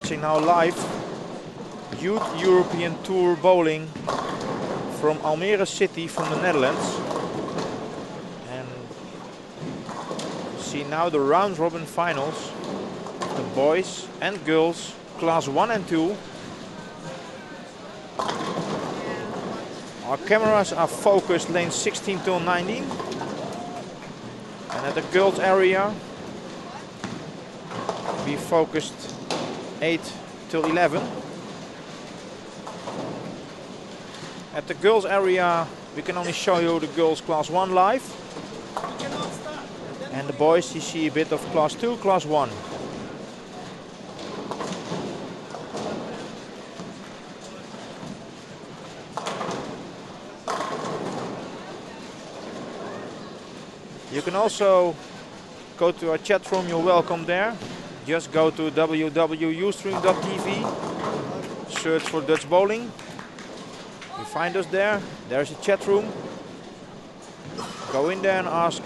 Watching now live Youth European Tour Bowling from Almere City from the Netherlands. And see now the round robin finals, the boys and girls, class 1 and 2. Our cameras are focused lane 16 till 19. And at the girls area, we focused 8 till 11. At the girls area, we can only show you the girls class 1 live. And the boys, you see a bit of class 2, class 1. You can also go to our chat room, you're welcome there. Just go to www.ustream.tv, search for Dutch Bowling. You find us there, there's a chat room. Go in there and ask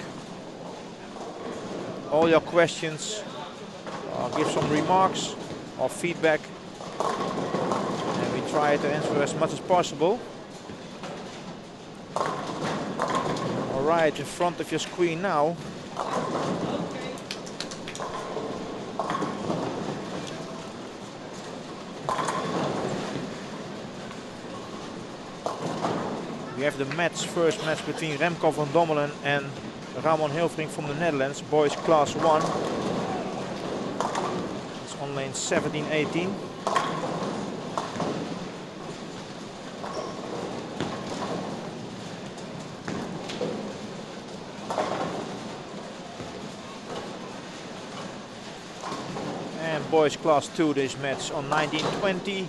all your questions, give some remarks or feedback. And we try to answer as much as possible. Alright, in front of your screen now. We have the first match between Remco van Dommelen and Ramon Hilfring from the Netherlands, boys class 1. It's on lane 17-18. And boys class 2, this match on 19-20.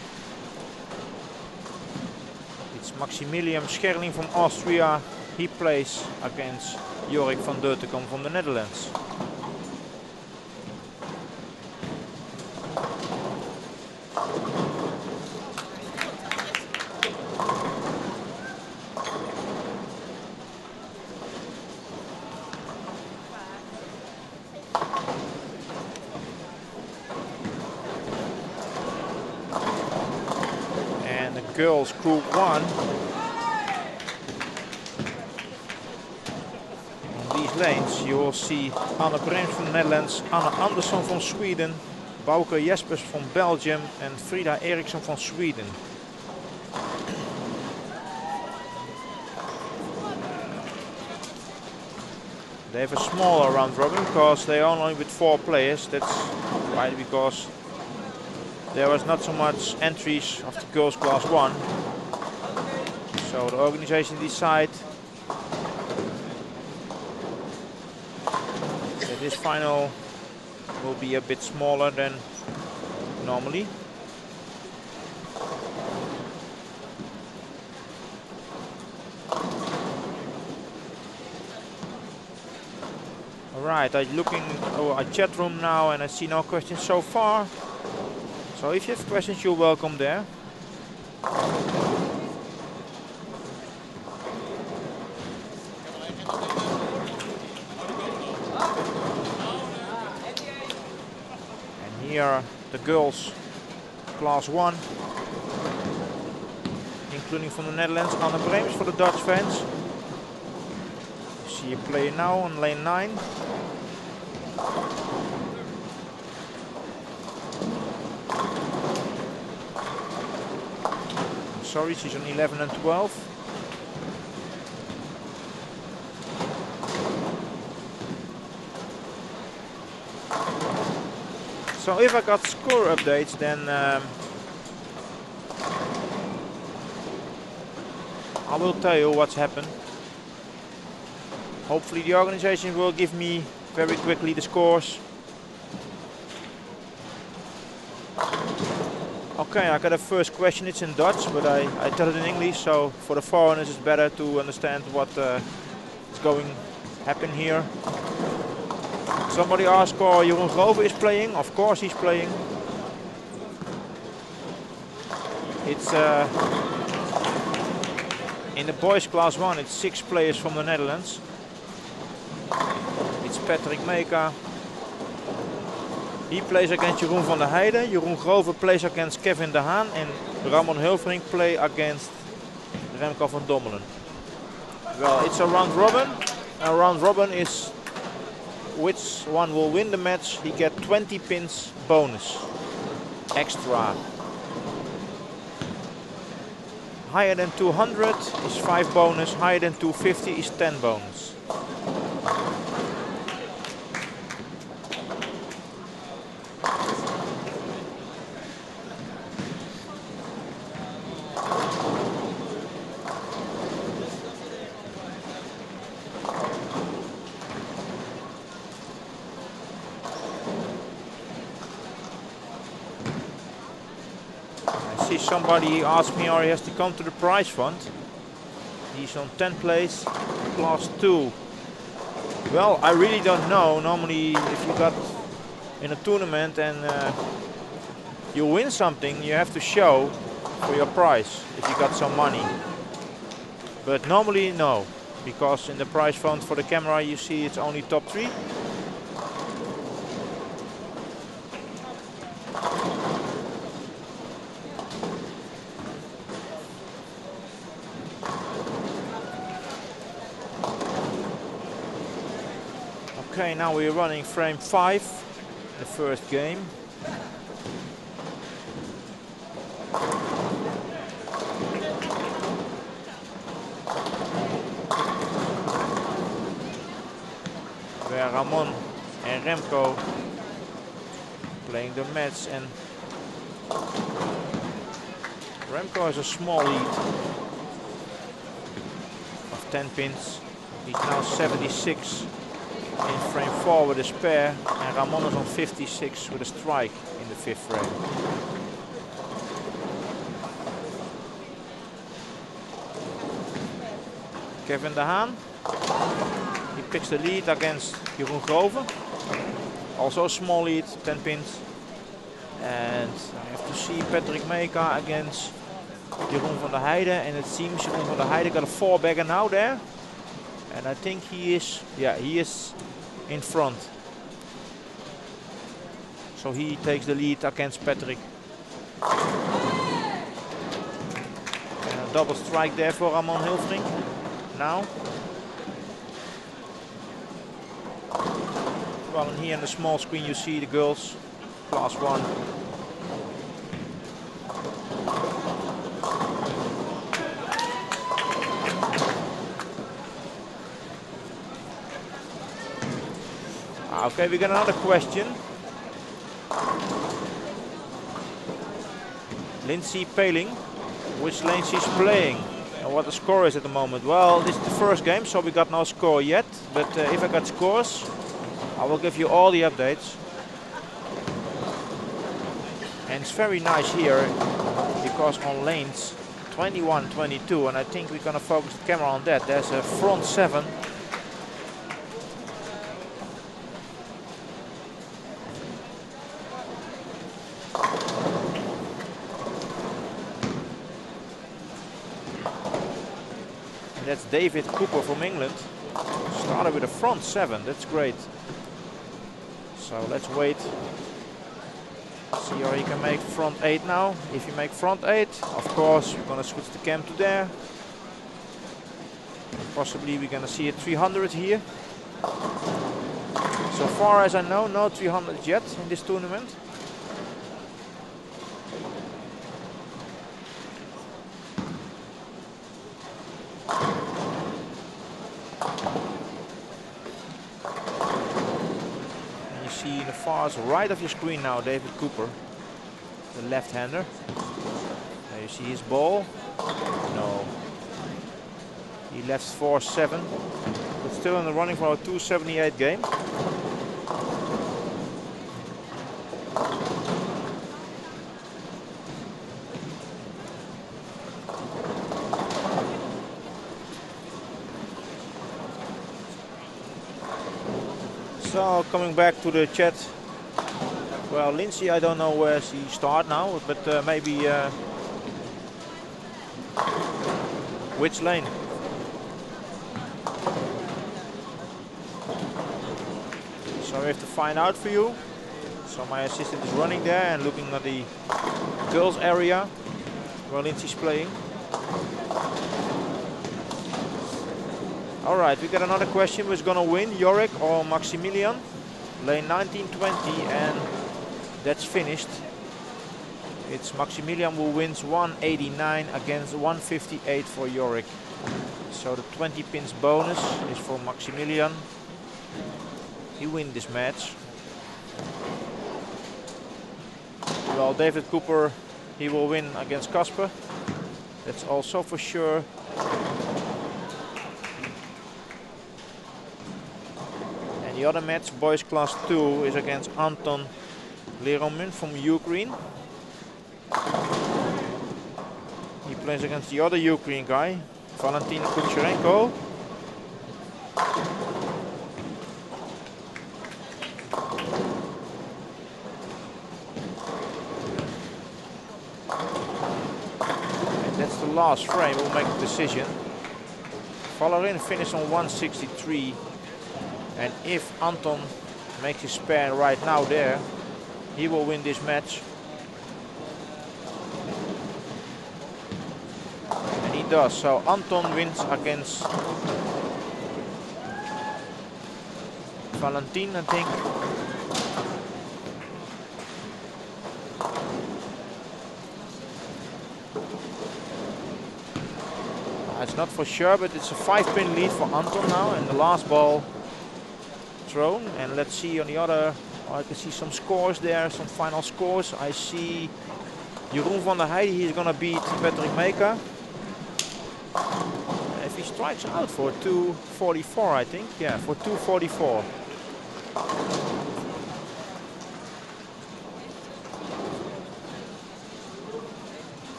Maximilian Scherling from Austria, he plays against Jorik van Deutenkom from the Netherlands. And the girls group 1. Lanes, you will see Anne Brems from the Netherlands, Anne Andersson from Sweden, Bauke Jespers from Belgium and Frida Eriksson from Sweden. They have a smaller round robin because they are only with 4 players. That's right, because there was not so much entries of the girls class 1. So the organization decided this final will be a bit smaller than normally. Alright, I'm looking at our chat room now and I see no questions so far. So if you have questions, you're welcome there. Here are the girls class 1, including from the Netherlands, Anne Brems for the Dutch fans. You see a player now on lane 9. Sorry, she's on 11 and 12. So if I got score updates, then I will tell you what's happened. Hopefully the organization will give me very quickly the scores. Okay, I got a first question, it's in Dutch, but I tell it in English, so for the foreigners it's better to understand what is going to happen here. Somebody asked, oh, Jeroen Grove is playing. Of course he's playing. It's in the boys class 1, it's 6 players from the Netherlands. It's Patrick Meka, He plays against Jeroen van der Heijden, Jeroen Grover plays against Kevin de Haan, and Ramon Hilvering play against Remco van Dommelen. Well, it's a round robin. A round robin is which one will win the match. He get 20 pins bonus extra. Higher than 200 is 5 bonus, higher than 250 is 10 bonus. Somebody asked me, or he has to come to the prize fund. He's on 10th place, class 2. Well, I really don't know. Normally, if you got in a tournament and you win something, you have to show for your prize if you got some money. But normally, no, because in the prize fund for the camera, you see it's only top 3. Okay, now we're running frame 5, the first game. Where Ramon and Remco playing the match, and Remco has a small lead of 10 pins. He's now 76. In frame 4 with a spare, and Ramon is on 56 with a strike in the 5th frame. Kevin de Haan, he picks the lead against Jeroen Grover, also a small lead, 10 pins. And I have to see Patrick Meka against Jeroen van der Heijden, and it seems Jeroen van der Heijden got a 4-bagger now there. And I think he is, yeah, he is in front. So he takes the lead against Patrick. And a double strike there for Ramon Hilvering now. Well, and here on the small screen you see the girls, class 1. Okay, we got another question. Lindsay Paling, which lane she's playing and what the score is at the moment. Well, this is the first game, so we got no score yet. But if I got scores, I will give you all the updates. And it's very nice here because on lanes 21, 22, and I think we're gonna focus the camera on that. There's a front 7. That's David Cooper from England. Started with a front 7, that's great. So let's wait. See how he can make front 8 now. If you make front 8, of course, you're gonna switch the cam to there. Possibly we're gonna see a 300 here. So far as I know, no 300 yet in this tournament. See in the far right of your screen now, David Cooper, the left-hander. There you see his ball. No. He left 4-7, but still in the running for a 278 game. So coming back to the chat, well, Lindsay, I don't know where she starts now, but maybe which lane? So we have to find out for you. So my assistant is running there and looking at the girls area where Lindsay's playing. Alright, we got another question. Who's gonna win, Yorick or Maximilian? Lane 19-20, and that's finished. It's Maximilian who wins 189 against 158 for Yorick. So the 20 pins bonus is for Maximilian. He wins this match. Well, David Cooper, he will win against Casper. That's also for sure. And the other match, boys class 2, is against Anton Leromin from Ukraine. He plays against the other Ukraine guy, Valentin Kucherenko. And that's the last frame. We'll make a decision. Valerin finished on 163, and if Anton makes his pair right now there, he will win this match. And he does. So Anton wins against Valentin, I think. It's not for sure, but it's a 5-pin lead for Anton now, and the last ball thrown. And let's see on the other, I can see some scores there, some final scores. I see Jeroen van der Heijden, he's gonna beat Patrick Maker. If he strikes out for 244, I think, yeah, for 244.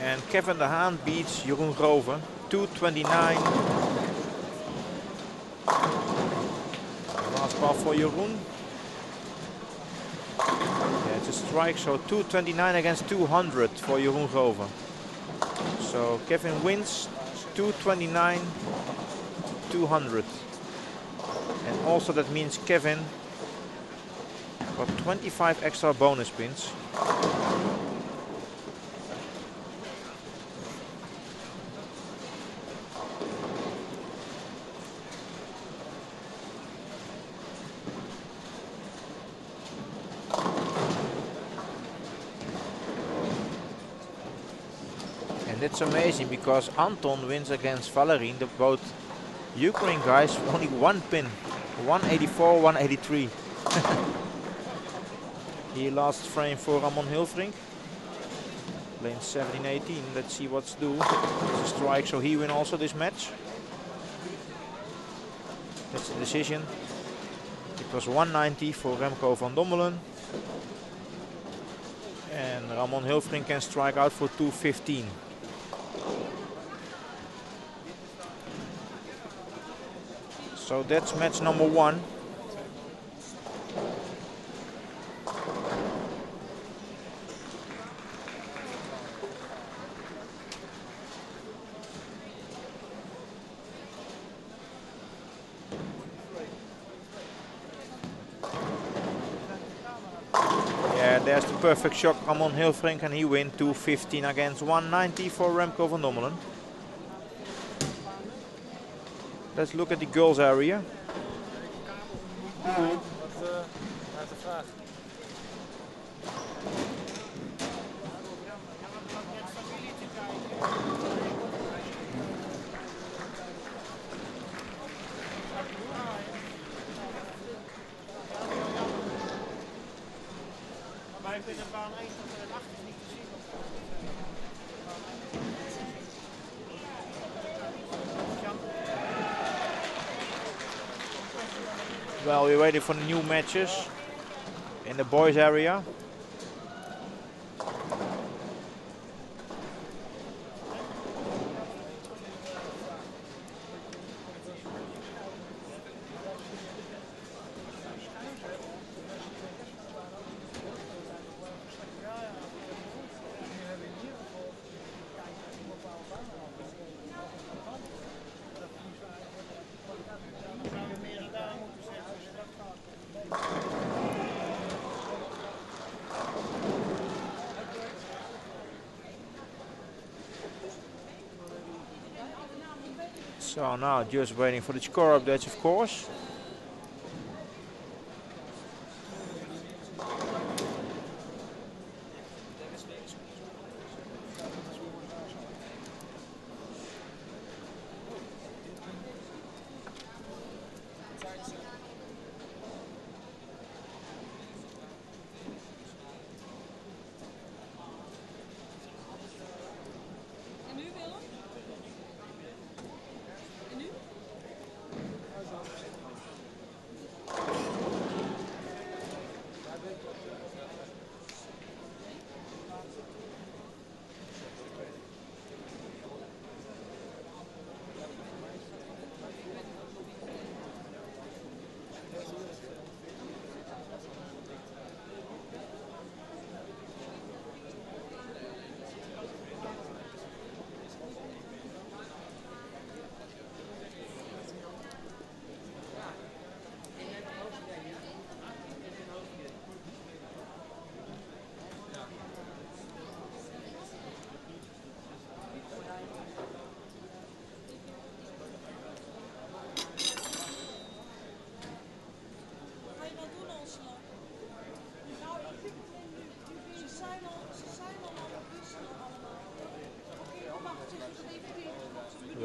And Kevin de Haan beats Jeroen Grove, 229. Last ball for Jeroen. Yeah, it's a strike, so 229 against 200 for Jeroen Grove. So Kevin wins 229, 200. And also that means Kevin got 25 extra bonus pins. It's amazing because Anton wins against Valerin, the both Ukraine guys, only 1 pin, 184, 183. He last frame for Ramon Hilfrink. Lane 17-18, let's see what's due. It's a strike, so he win also this match. That's the decision. It was 190 for Remco van Dommelen. And Ramon Hilfrink can strike out for 215. So that's match number 1. Yeah, there's the perfect shot, Ramon Hilfrink, and he win 215 against 190 for Remco van Dommelen. Let's look at the girls area. Well, we're waiting for the new matches in the boys area. So now just waiting for the score updates, of course.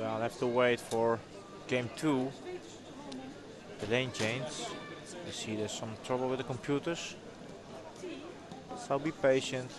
I'll have to wait for game 2, the lane change. I see there's some trouble with the computers, so be patient.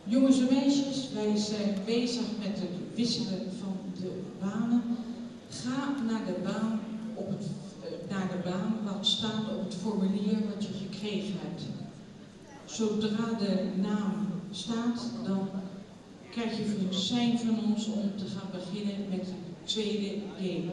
Jongens en meisjes, wij zijn bezig met het wisselen van de banen. Ga naar de baan wat staat op het formulier wat je gekregen hebt. Zodra de naam staat, dan krijg je een sein van ons om te gaan beginnen met de tweede game.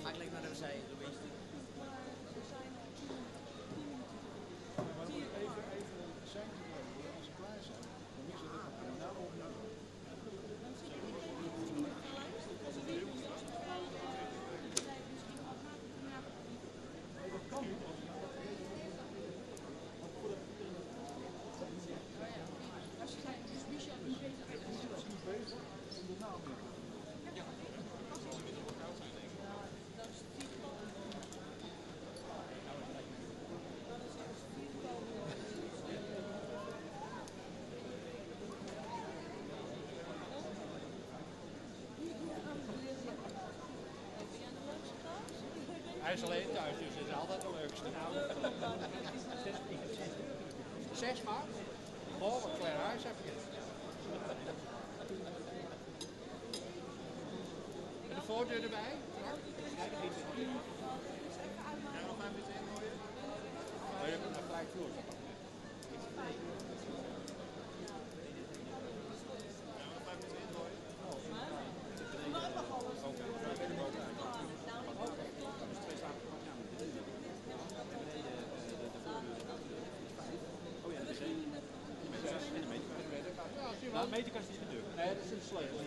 Eigenlijk naar de zij, de wees. Hij is alleen thuis, dus het is altijd de leukste. 6 maart? Oh, een klein huis heb je. En de voordeur erbij? Ja, nog 5 minuten ingooien? Oh, je hebt een gelijk vloer. Ja, de meterkast is de deur. Nee, dat is een sleutel.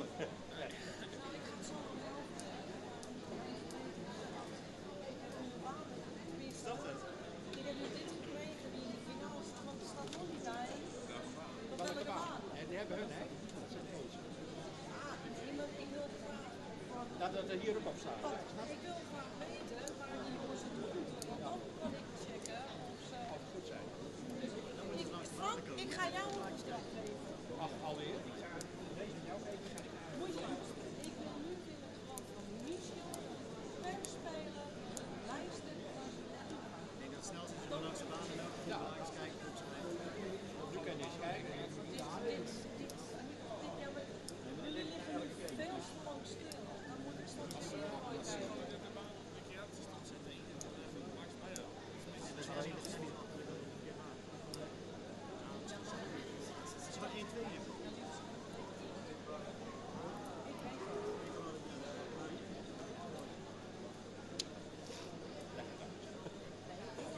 Is dat het? Ik heb nu dit gekregen die in de finale staan, want er staat nog niet bij. Welke baan? Die hebben hun, hè? Ik wil graag Dat er hier ook op staat. ik wil graag weten waar die jongens het doen. Want dan kan ik checken of ze... Of het goed zijn. Frank, ik ga jou een opdracht geven. Ach, alweer? Ik ga deze met jou even kijken. Moet je luisteren. Ik wil nu willen gewoon van Michel, speler, lijsten. Ik denk dat het snel zit je langs de baan en ook Ja. eens kijken op zijn Nu kan je eens kijken. Jullie liggen nu veel te lang stil. Dan moet ik straks weer kijken. Het is maar 1-2 in.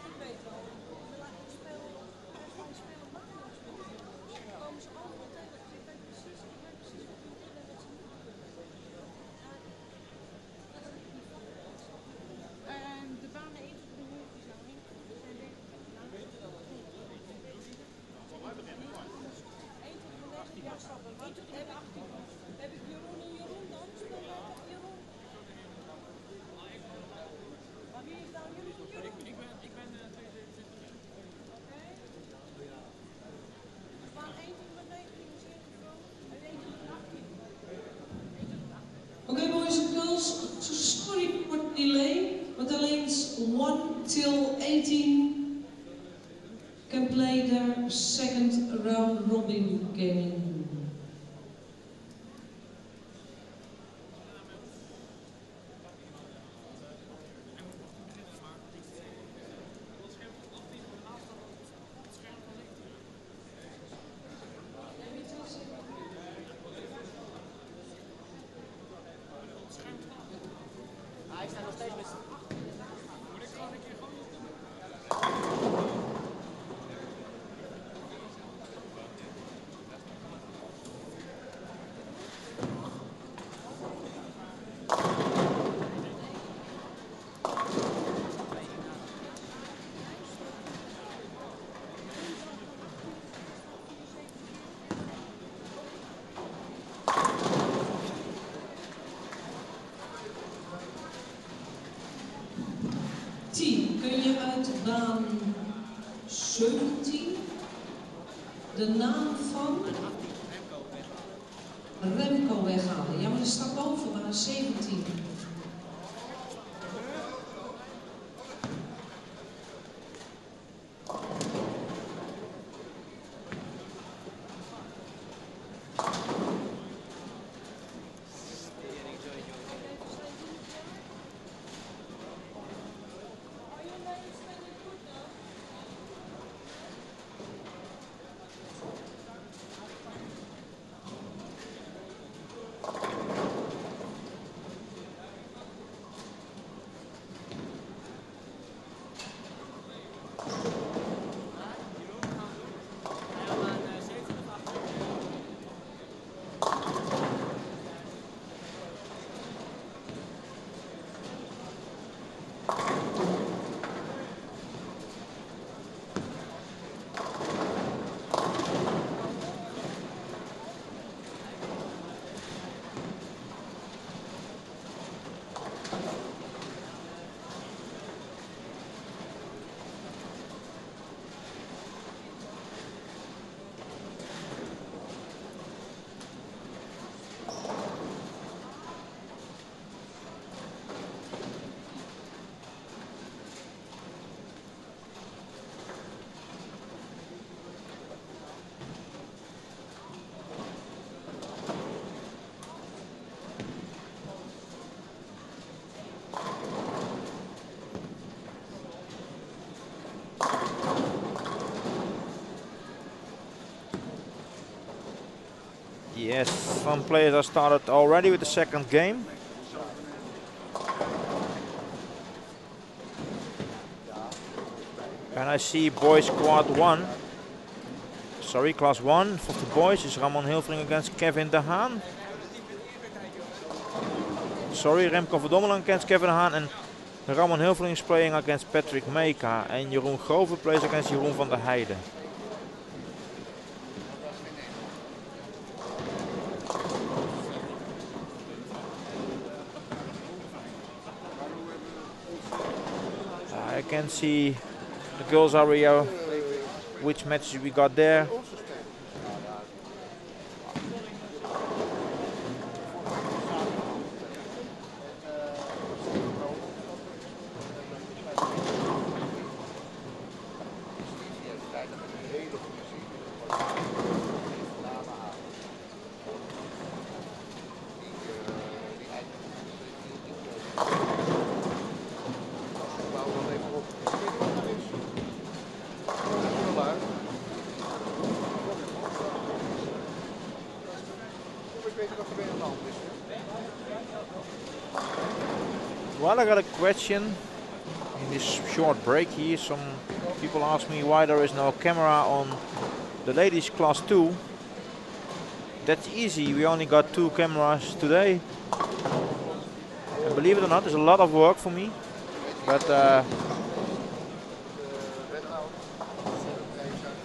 Ik weet wel, we spelen makkelijk spelen. Dan komen ze allemaal tegen. Ik weet precies wat ze doen en wat ze niet doen. De banen even voor de hoofd zijn. Voor mij begint het mooi. 1 tot en met 18 stappen. 1 tot en met 18. Heb ik Jeroen en Jeroen dan? Speel jij met Jeroen? Maar wie is dan Jeroen? Ik ben Oké. Dus baan 1 tot en met 19 is ingevuld. En 1 tot en met 18. Okay, boys and girls, so sorry for the delay, but the lanes 1 till 18 can play their second round robin game. Hij staat nog steeds met z'n. Kun je uit baan 17 de naam van Remco weghalen? Ja, maar er staat boven baan 17. Yes, some players are started already with the second game. And I see boys squad 1. Sorry, class 1 for the boys is Ramon Hilvering against Kevin de Haan. Sorry, Remco Verdommelen against Kevin de Haan, and Ramon Hilvering is playing against Patrick Meka, and Jeroen Grove plays against Jeroen van der Heijden. I can see the girls area, which matches we got there. Well, I got a question in this short break here. Some people ask me why there is no camera on the ladies class 2. That's easy, we only got 2 cameras today. And believe it or not, it's a lot of work for me. But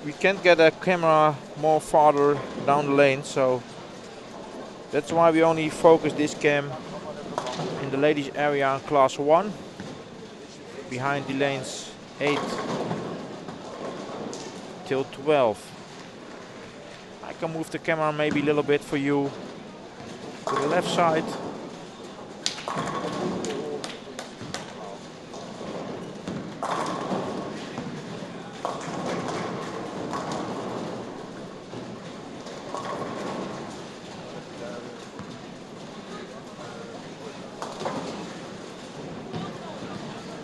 we can't get a camera more farther down the lane, so that's why we only focus this cam in the ladies area in class 1, behind the lanes 8 till 12. I can move the camera maybe a little bit for you to the left side.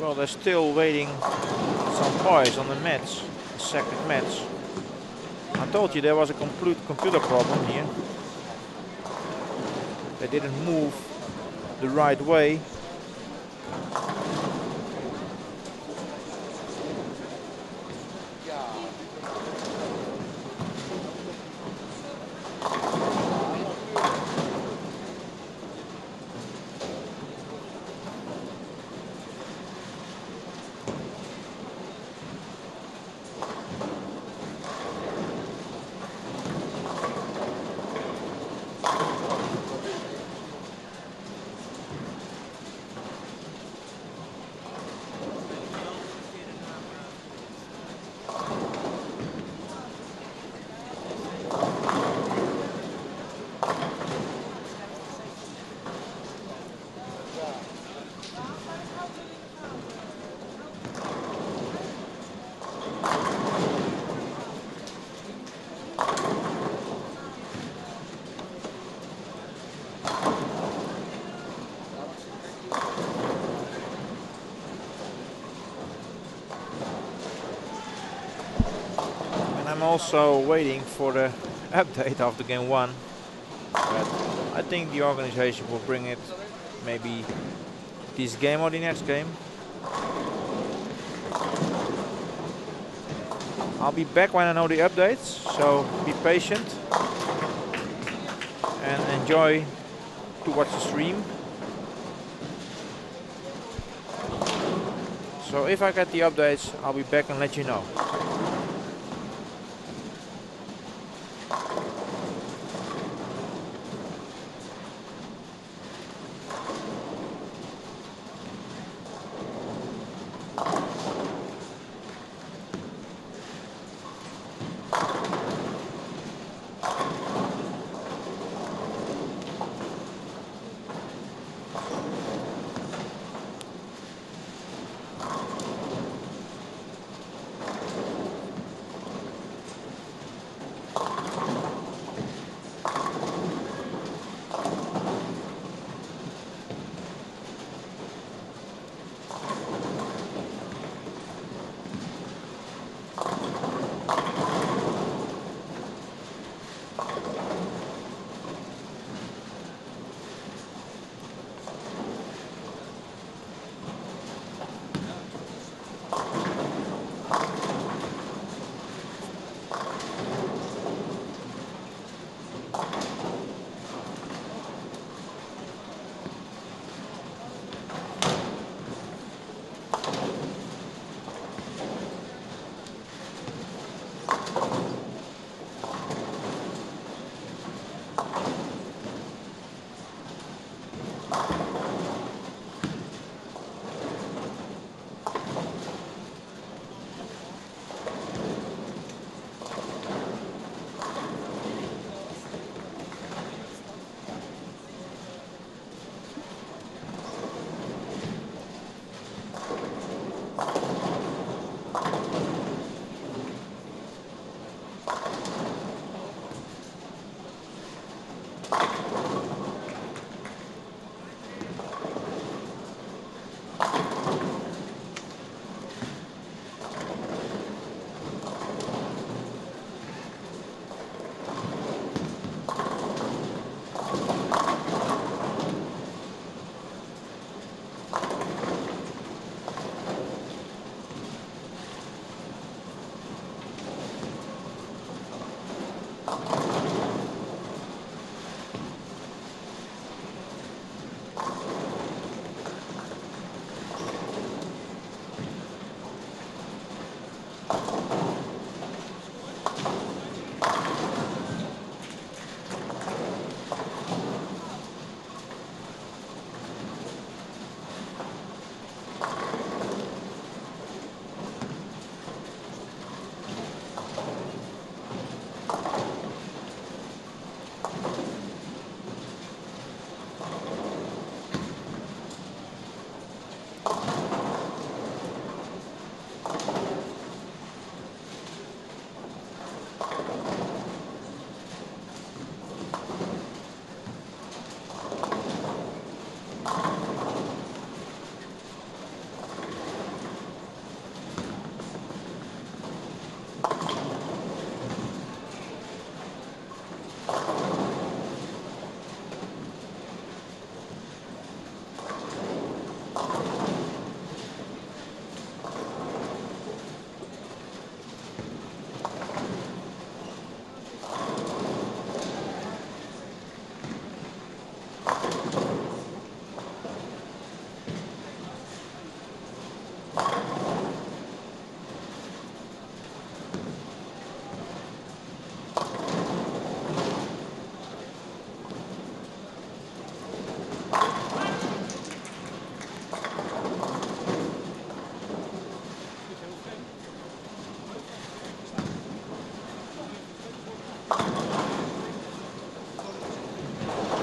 Well, they're still waiting some boys on the match, the second match. I told you there was a complete computer problem here. They didn't move the right way. I'm also waiting for the update after game 1, but I think the organization will bring it maybe this game or the next game. I'll be back when I know the updates, so be patient and enjoy to watch the stream. So if I get the updates, I'll be back and let you know.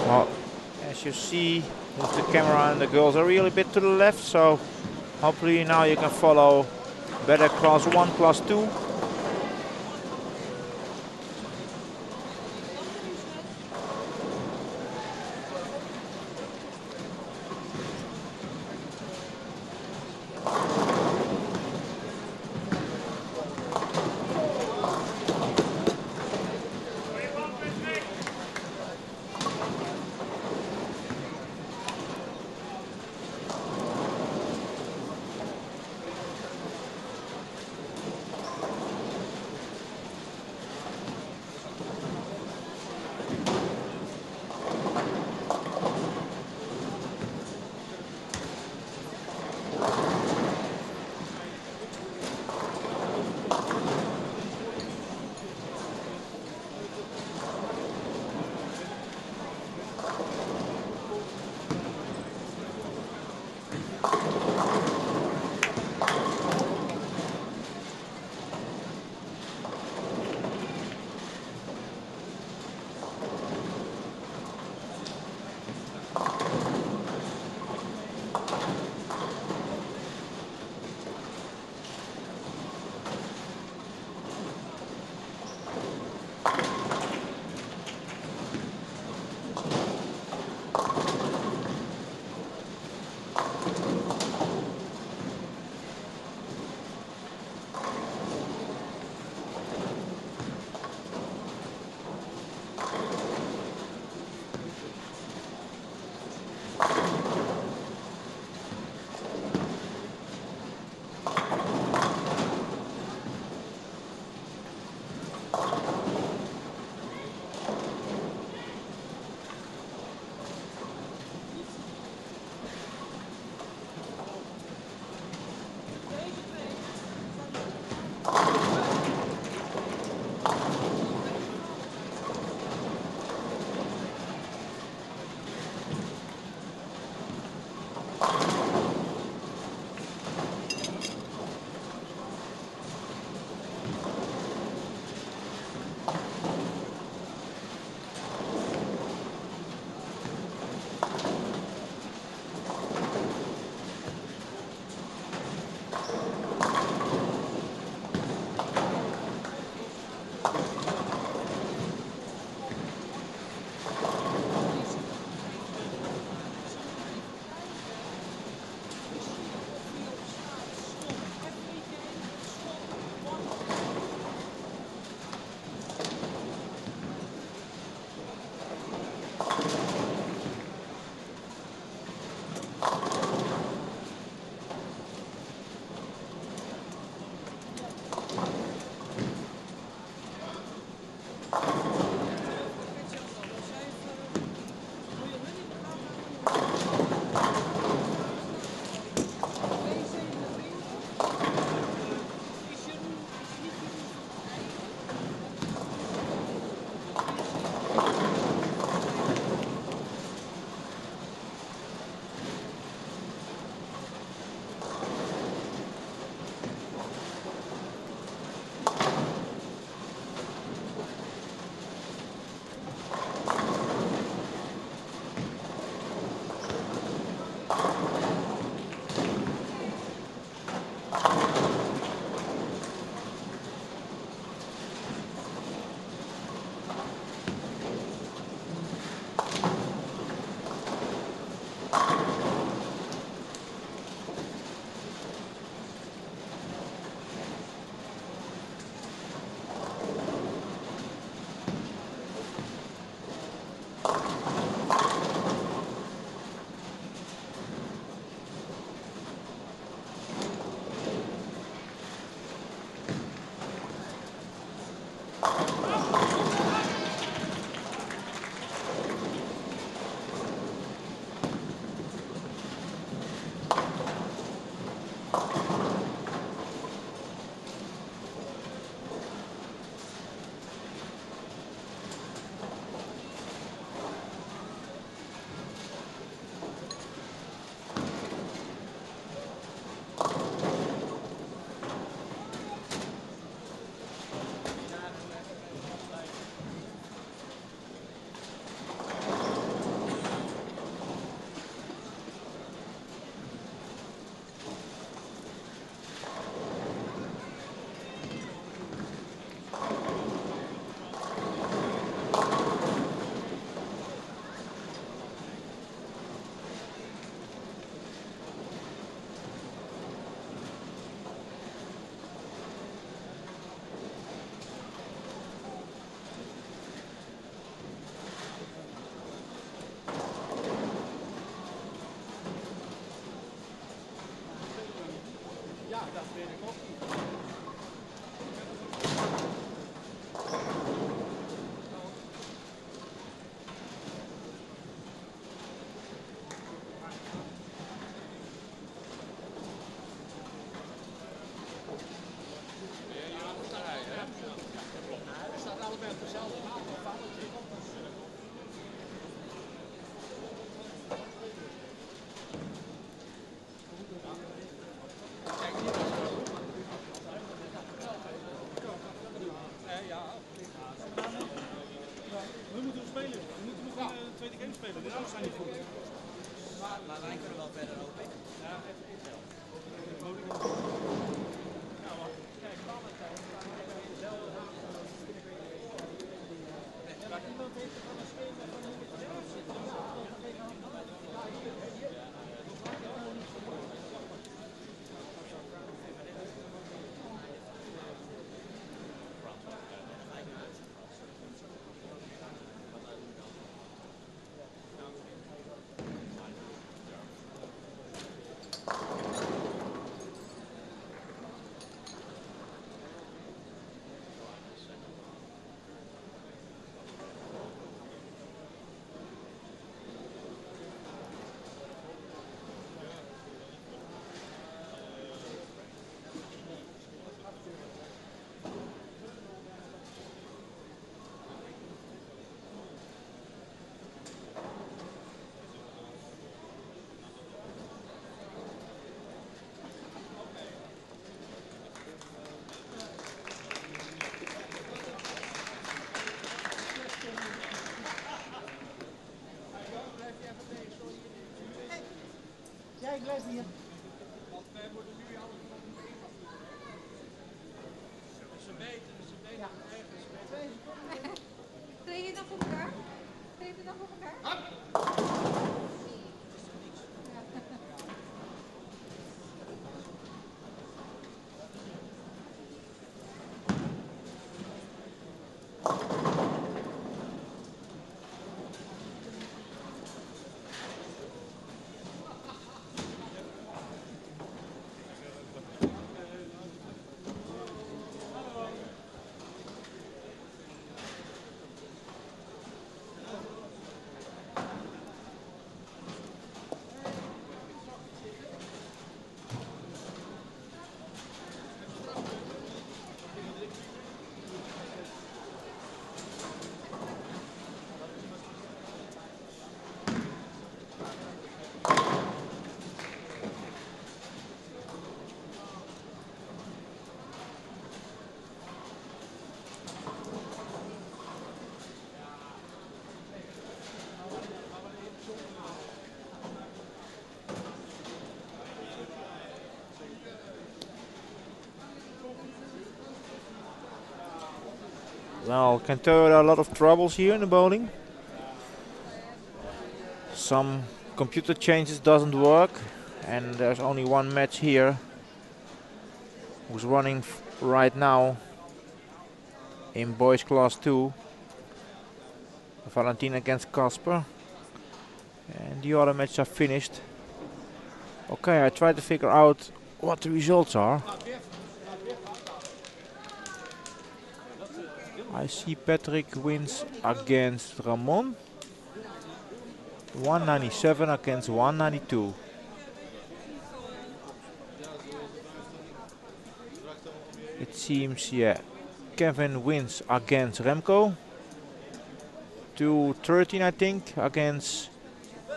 Well, as you see, with the camera and the girls are really a bit to the left, so hopefully now you can follow better class 1, class 2. Ja, dat weet ik ook niet. Er staat allebei op dezelfde naam. We moeten spelen. We moeten nog een tweede game spelen. De ouders zijn niet goed. Maar wij kunnen wel verder, hoop ik. Ja, even. Ja, ik blijf hier. Want wij worden nu allemaal ze weten ergens. Treden je dan voor elkaar? Treden je dan voor elkaar? Well, can tell you there are a lot of troubles here in the bowling. Some computer changes doesn't work, and there's only one match here who's running right now in boys class 2. Valentin against Casper, and the other matches are finished. Okay, I try to figure out what the results are. I see Patrick wins against Ramon. 197 against 192. It seems, yeah, Kevin wins against Remco. 213, I think, against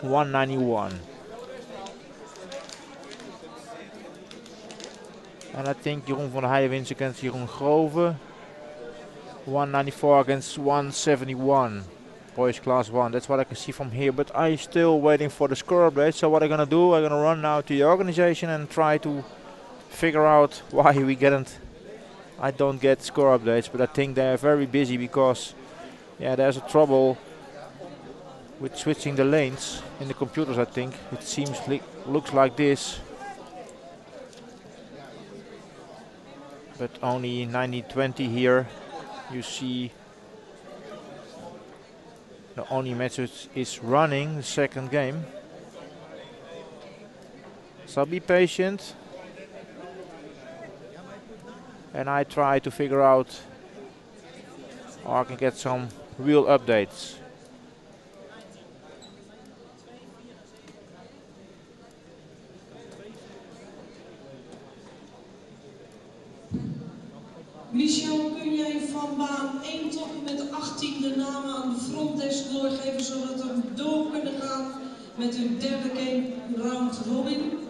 191. And I think Jeroen van der Heijen wins against Jeroen Grove. 194 against 171. Boys class 1, that's what I can see from here. But I'm still waiting for the score update. So what I'm gonna do, I'm gonna run now to the organization and try to figure out why I don't get score updates. But I think they're very busy because, yeah, there's a trouble with switching the lanes in the computers. I think it seems looks like this. But only 1920 here. You see the only match is running, the second game. So be patient. And I try to figure out or I can get some real updates. Michel, kun jij van baan 1 tot en met 18 de namen aan de frontdesk doorgeven, zodat we door kunnen gaan met hun derde game round robin?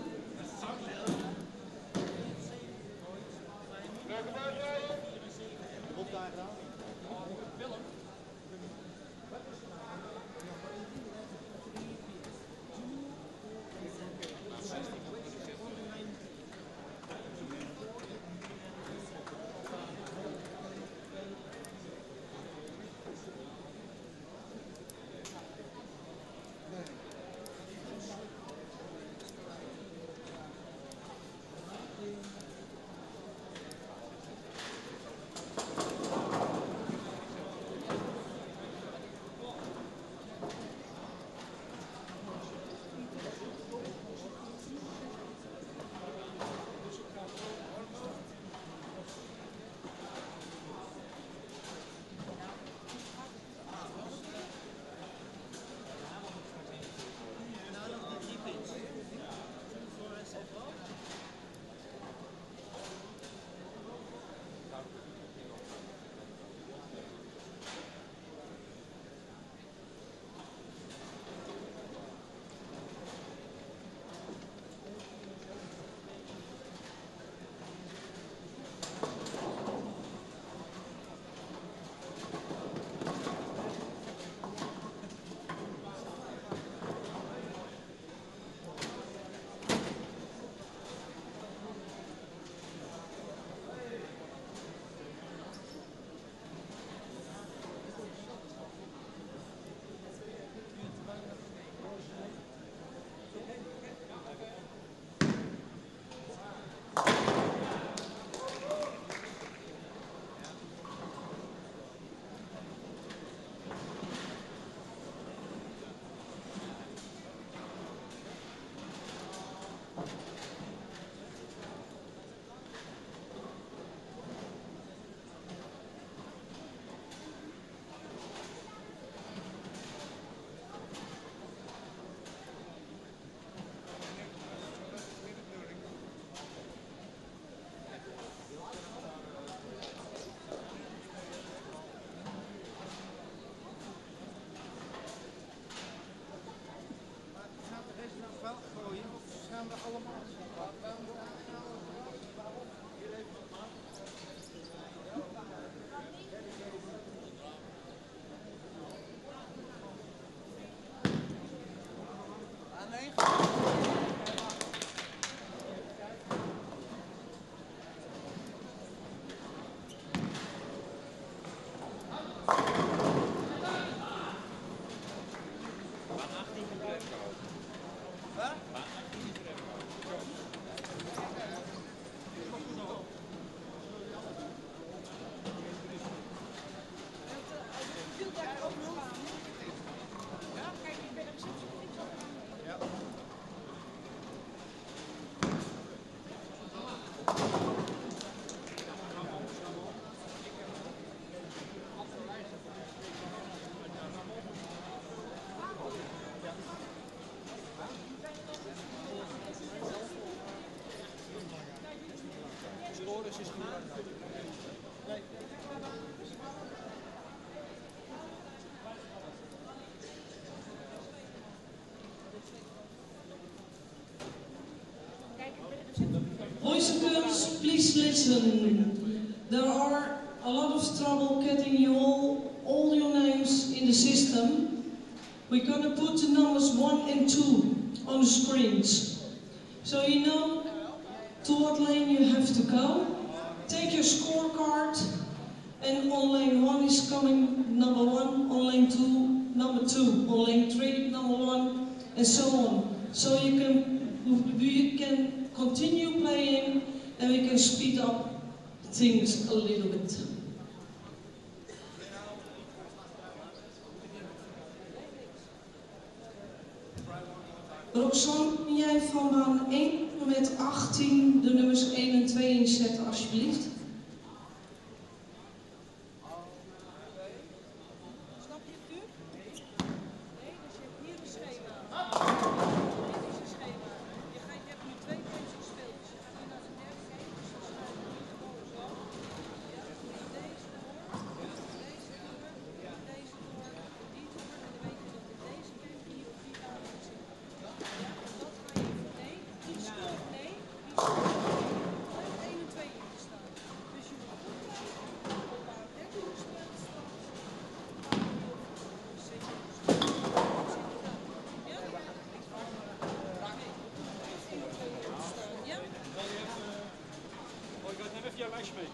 please listen. There are a lot of trouble getting you all your names in the system. We're going to put the numbers 1 and 2 on the screens. So you know to what lane you have to go. Take your scorecard, and on lane 1 is coming number 1, on lane 2, number 2, on lane 3, number 1, and so on. So you can continue playing, and we can speed up things a little bit. Roxanne, kun jij van baan 1 met 18 de nummers 1 en 2 inzetten, alsjeblieft? Snap je het nu? Nee, dus je hebt hier een schema. Dit is een schema. Je hebt nu 2 games gespeeld, dus je gaat nu naar de derde game. Dus dan schrijf je hier gewoon zo. Ja, deze door, deze door, deze door, die door. En dan weet je dat in deze game hier op die baan moet zitten. Ja, en dat ga je even, nee, die scoort, nee, die scoort. Er heeft 1 en 2 in gestaan. Dus je moet opkijken, op baan 13 gespeeld staat. Oh, ik ga even jouw lijstje mee.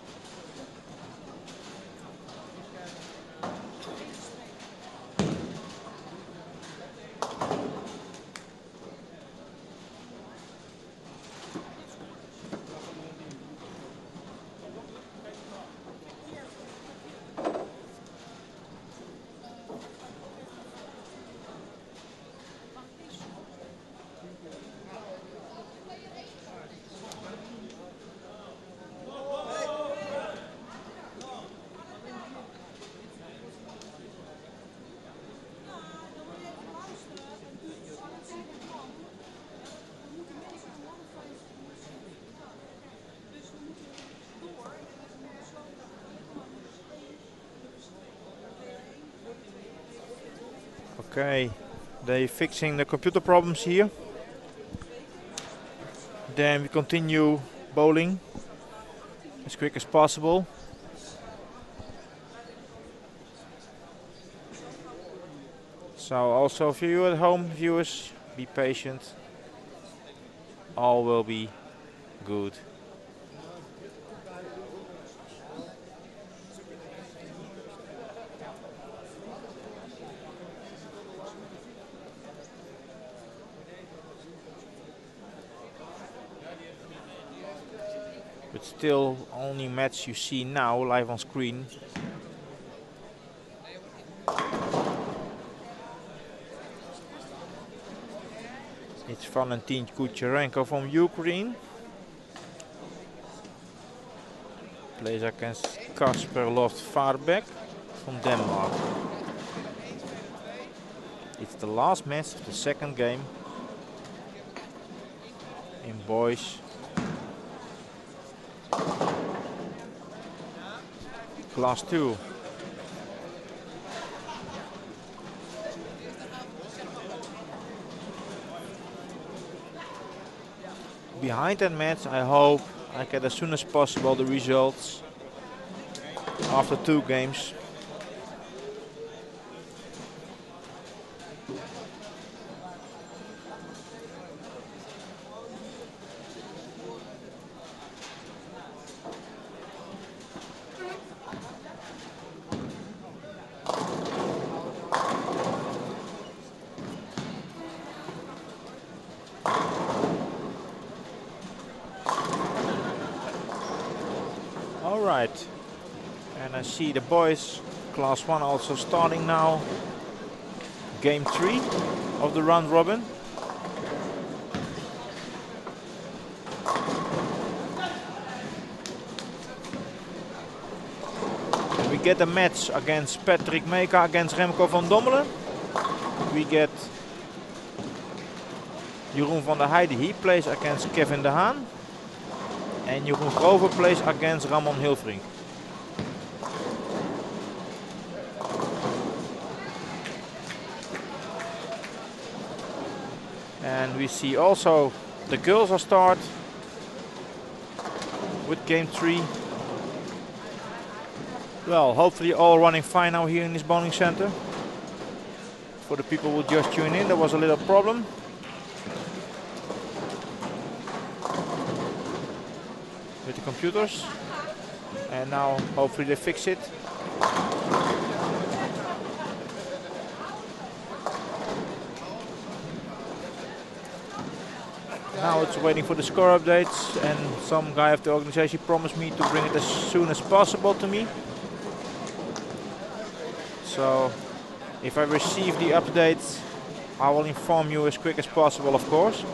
Okay, they fixing the computer problems here. Then we continue bowling as quick as possible. So also for you at home viewers, be patient. All will be good. But still only match you see now live on screen. It's Valentin Kucherenko from Ukraine. Plays against Kasper Loft-Farbek from Denmark. It's the last match of the second game in boys class 2. Behind that match, I hope I get as soon as possible the results after 2 games. Alright, and I see the boys class 1 also starting now. Game 3 of the round robin. And we get a match against Patrick Meka against Remco van Dommelen. We get Jeroen van der Heijden, he plays against Kevin de Haan. And Jeroen Grover plays against Ramon Hilfrink. And we see also the girls are start. with game 3. Well, hopefully all running fine now here in this bowling center. For the people who just tuned in, there was a little problem. With the computers. And now hopefully they fix it. Now it's waiting for the score updates, and some guy of the organization promised me to bring it as soon as possible to me. So if I receive the updates, I will inform you as quick as possible, of course.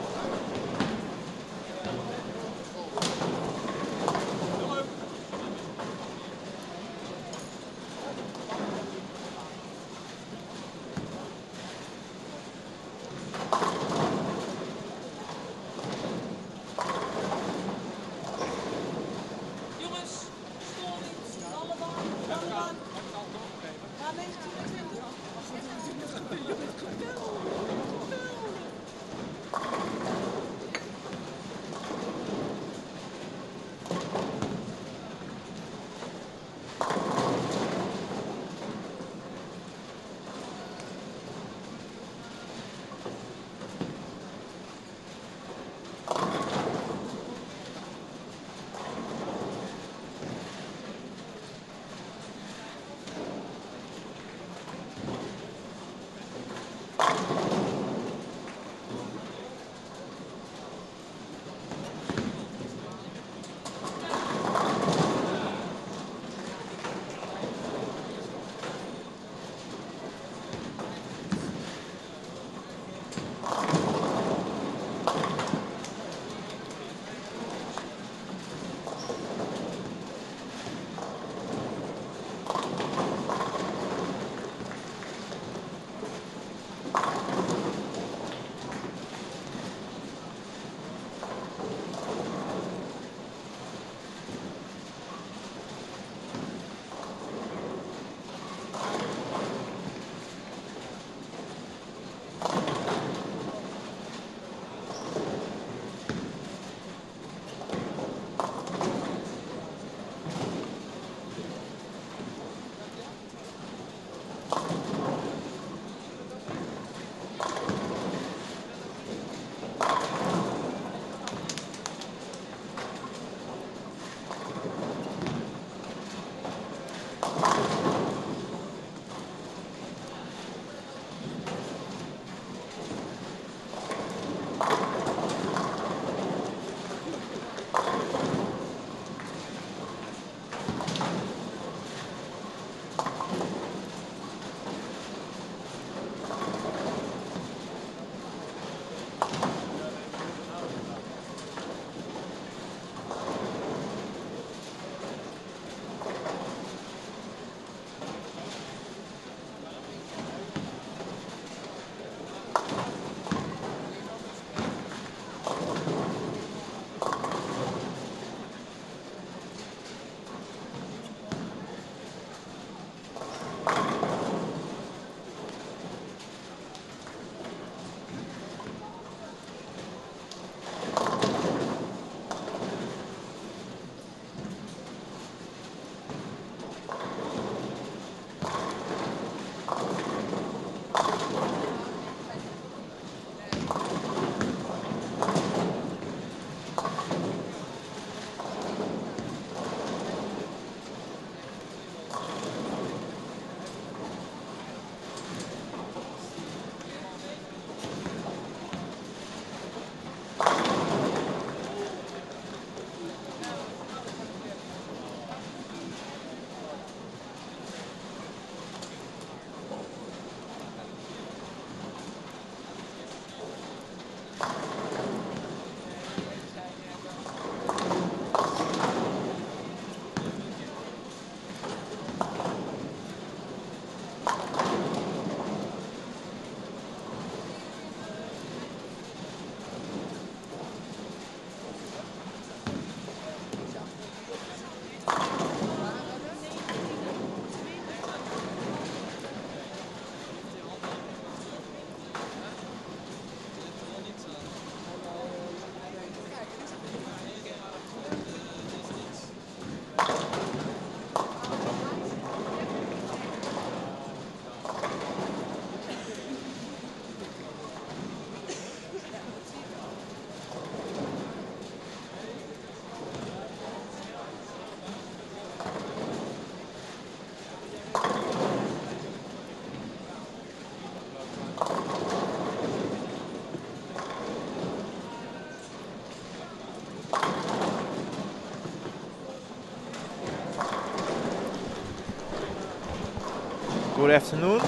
Good afternoon.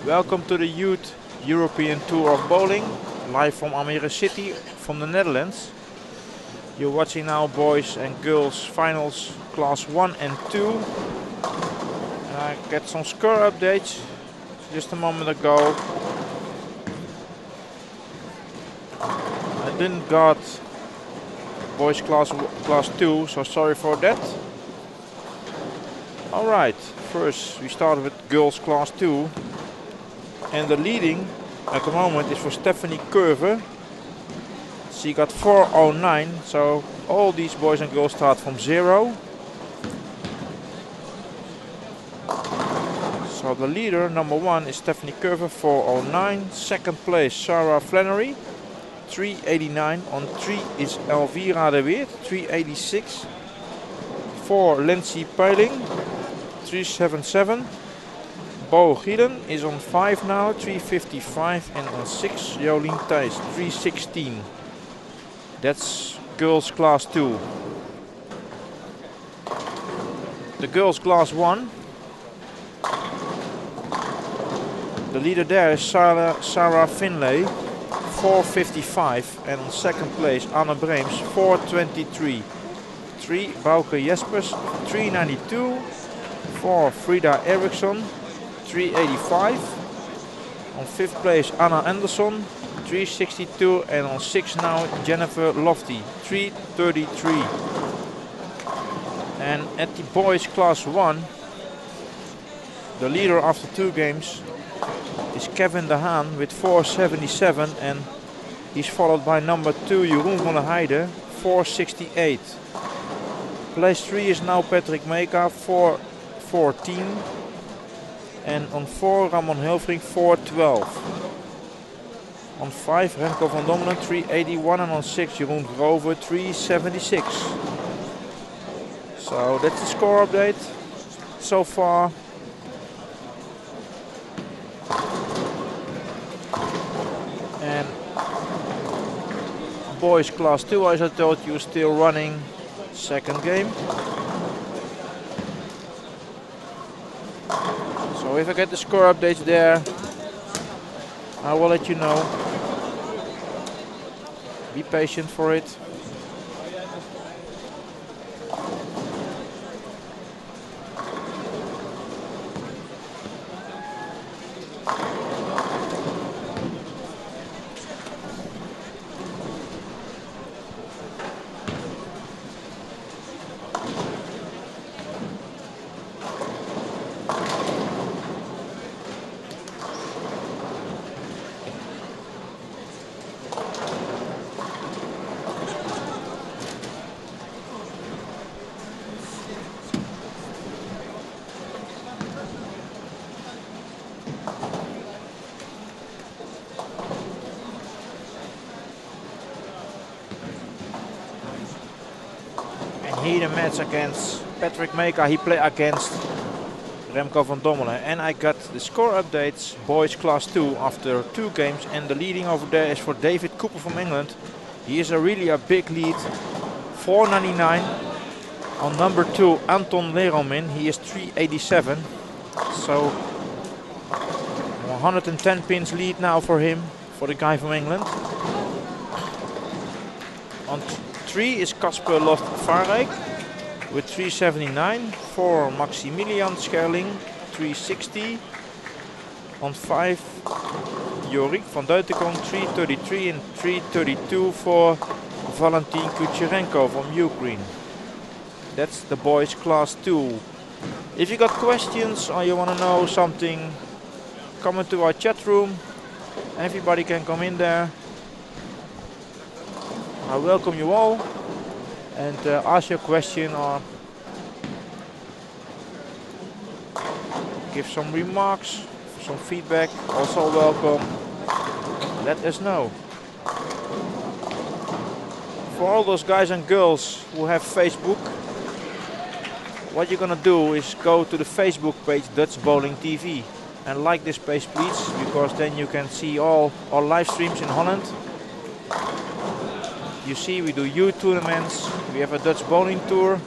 Welcome to the Youth European Tour of Bowling, live from Almere City, from the Netherlands. You're watching now boys and girls finals class 1 and 2. And I get some score updates just a moment ago. I didn't got boys class 2, so sorry for that. Alright, first we start with girls class 2. And the leading at the moment is for Stephanie Curve. She got 409, so all these boys and girls start from 0. So the leader, number 1, is Stephanie Curve, 409. Second place, Sarah Flannery, 389. On 3 is Elvira de Weert, 386. 4, Lindsay Peiling, 377. Bo Gielen is on 5 now, 355. And on 6, Jolien Thijs, 316. That's girls class 2. The girls class 1. The leader there is Sarah Finlay, 455. And on second place, Anne Breems, 423. 3, Bauke Jespers, 392. 4, Frida Eriksson, 385. On 5th place, Anna Anderson, 362. And on 6 now, Jennifer Lofty, 333. And at the boys class 1, the leader after 2 games is Kevin de Haan with 477, and he's followed by number 2 Jeroen van der Heijden, 468. Place 3 is now Patrick Meka, 414. And on 4 Ramon Hilfring, 412. On 5 Remco van Dommelen, 381. And on 6 Jeroen Grover, 376. So that's the score update so far. And boys class 2, as I told you, still running. Second game. So if I get the score updates there, I will let you know. Be patient for it. Here the match against Patrick Meka, he played against Remco van Dommelen. And I got the score updates, boys class 2 after 2 games, and the leading over there is for David Cooper from England. He is really a big lead, 499. On number 2 Anton Leromin, he is 387. So 110 pins lead now for him, for the guy from England. On 3 is Casper Loft-Varijk with 379. 4 Maximilian Scherling, 360. On 5 Jorik van Deutenkong, 333. And 332 for Valentin Kucherenko from Ukraine. That's the boys class 2. If you got questions or you want to know something, come into our chat room. Everybody can come in there. I welcome you all, and ask your question or give some remarks, some feedback. Also welcome. Let us know. For all those guys and girls who have Facebook, what you're gonna do is go to the Facebook page Dutch Bowling TV and like this page, please, because then you can see all our live streams in Holland. You see, we do youth tournaments, we have a Dutch bowling tour,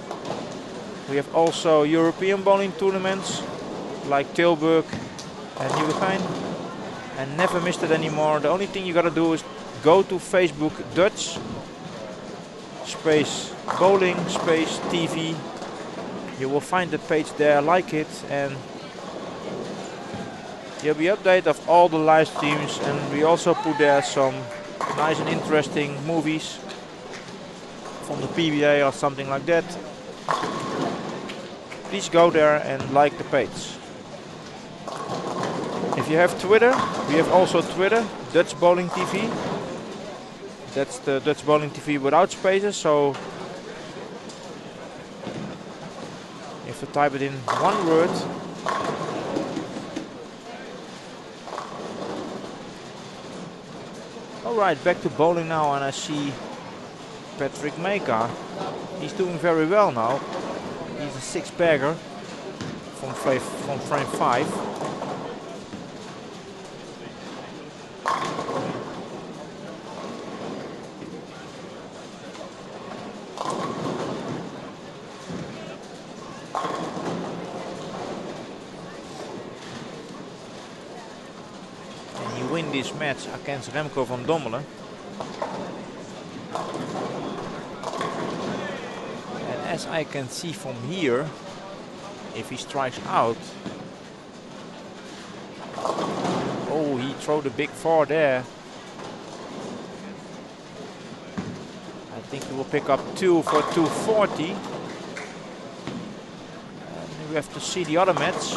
we have also European bowling tournaments, like Tilburg and Nieuwegein, and never missed it anymore. The only thing you gotta do is go to Facebook Dutch space bowling space TV. You will find the page there, like it, and you'll be updated of all the live streams. And we also put there some nice and interesting movies from the PBA or something like that. Please go there and like the page. If you have Twitter, we have also Twitter, Dutch Bowling TV. That's the Dutch Bowling TV without spaces, so you have to type it in one word. Alright, back to bowling now, and I see Patrick Meka. He's doing very well now. He's a six-bagger from frame 5. This match against Remco van Dommelen, and as I can see from here, if he strikes out, oh, he threw the big 4 there. I think he will pick up 2 for 240, and we have to see the other match.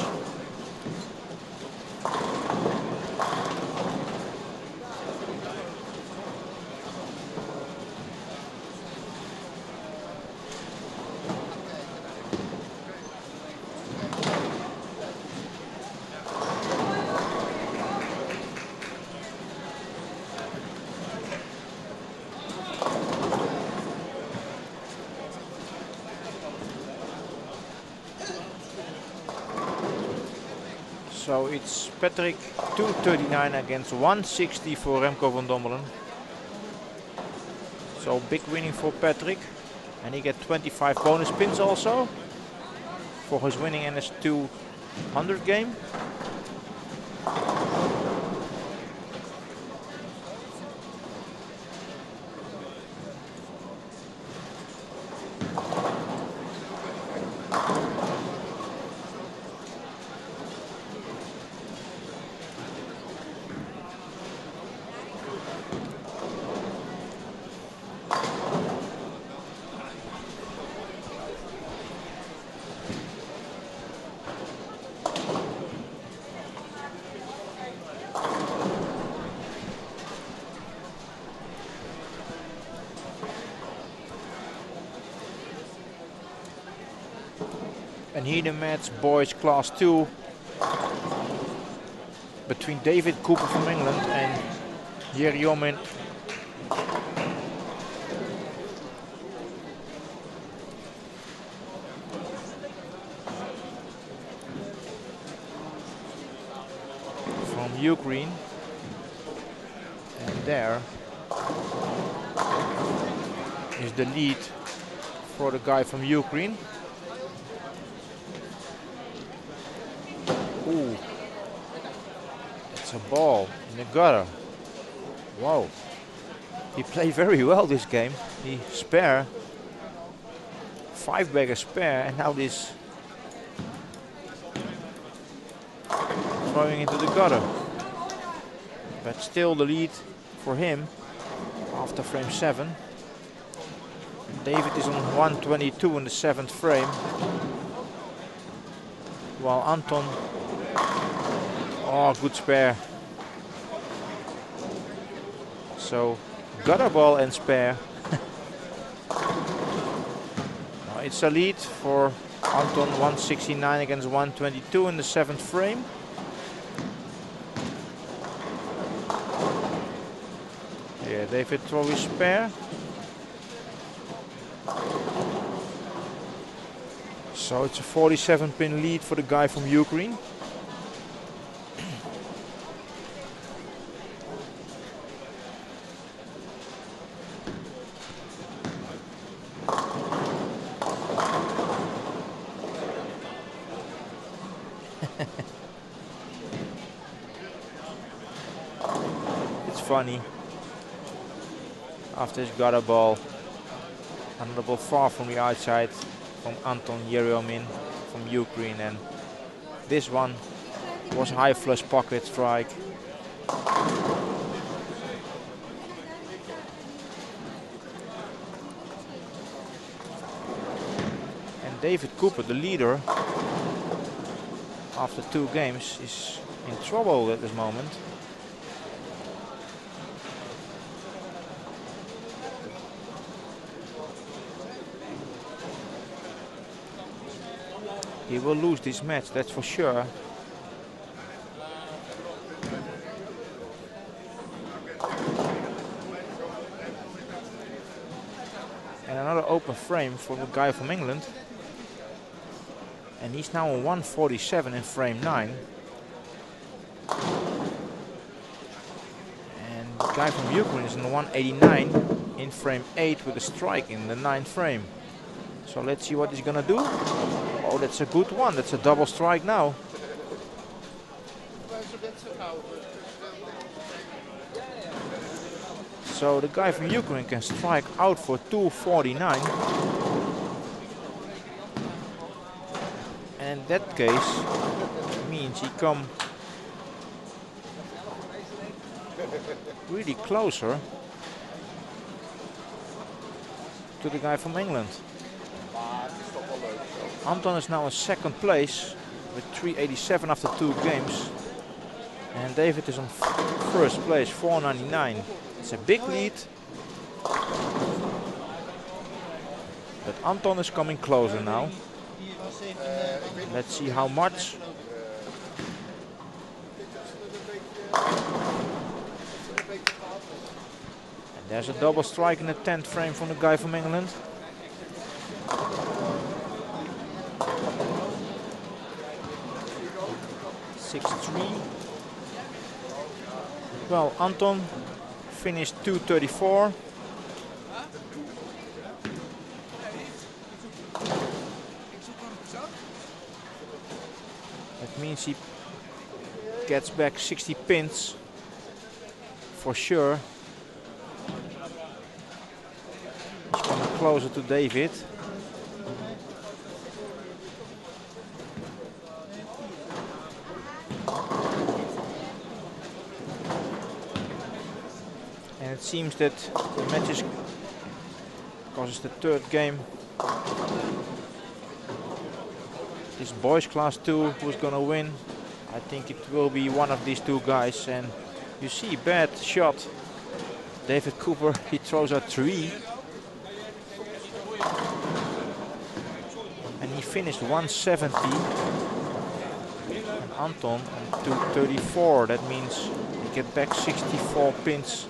So it's Patrick 239 against 160 for Remco van Dommelen. So big winning for Patrick, and he get 25 bonus pins also for his winning in his 200 game. And here the match, boys class 2, between David Cooper from England and Jerry Omen from Ukraine. And there is the lead for the guy from Ukraine. Ooh, it's a ball in the gutter. Wow, he played very well this game. He spare, 5-bagger spare, and now this throwing into the gutter. But still the lead for him after frame 7. David is on 122 in the 7th frame, while Anton, oh, good spare. So gutter ball and spare. Now it's a lead for Anton, 169 against 122 in the 7th frame. Yeah, David throw his spare. So it's a 47-pin lead for the guy from Ukraine. It's funny. After he's got a ball, another ball far from the outside from Anton Yeryomin from Ukraine, and this one was high flush pocket strike. And David Cooper, the leader, after 2 games, is in trouble at this moment. He will lose this match, that's for sure. And another open frame for the guy from England. And he's now on 147 in frame 9. And the guy from Ukraine is on 189 in frame 8 with a strike in the 9th frame. So let's see what he's gonna do. Oh, that's a good one. That's a double strike now. So the guy from Ukraine can strike out for 249. And in that case, means he come really closer to the guy from England. Anton is now in 2nd place with 387 after 2 games. And David is on 1st place, 499. It's a big lead. But Anton is coming closer now. Let's see how much. And there's a double strike in the 10th frame from the guy from England. Well, Anton finished 234. That means he gets back 60 pins for sure. He's coming closer to David. And it seems that the match is, because it's the 3rd game, this boys class 2 who's gonna win. I think it will be one of these 2 guys. And you see, bad shot. David Cooper, he throws a 3. And he finished 170. And Anton on 234. That means he get back 64 pins.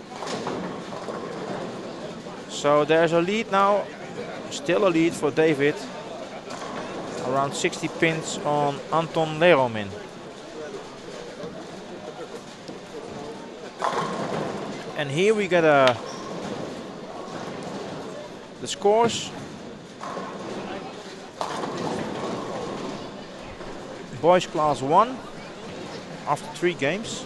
So there's a lead now, still a lead for David, around 60 pins on Anton Leromin. And here we get the scores. Boys class 1 after 3 games.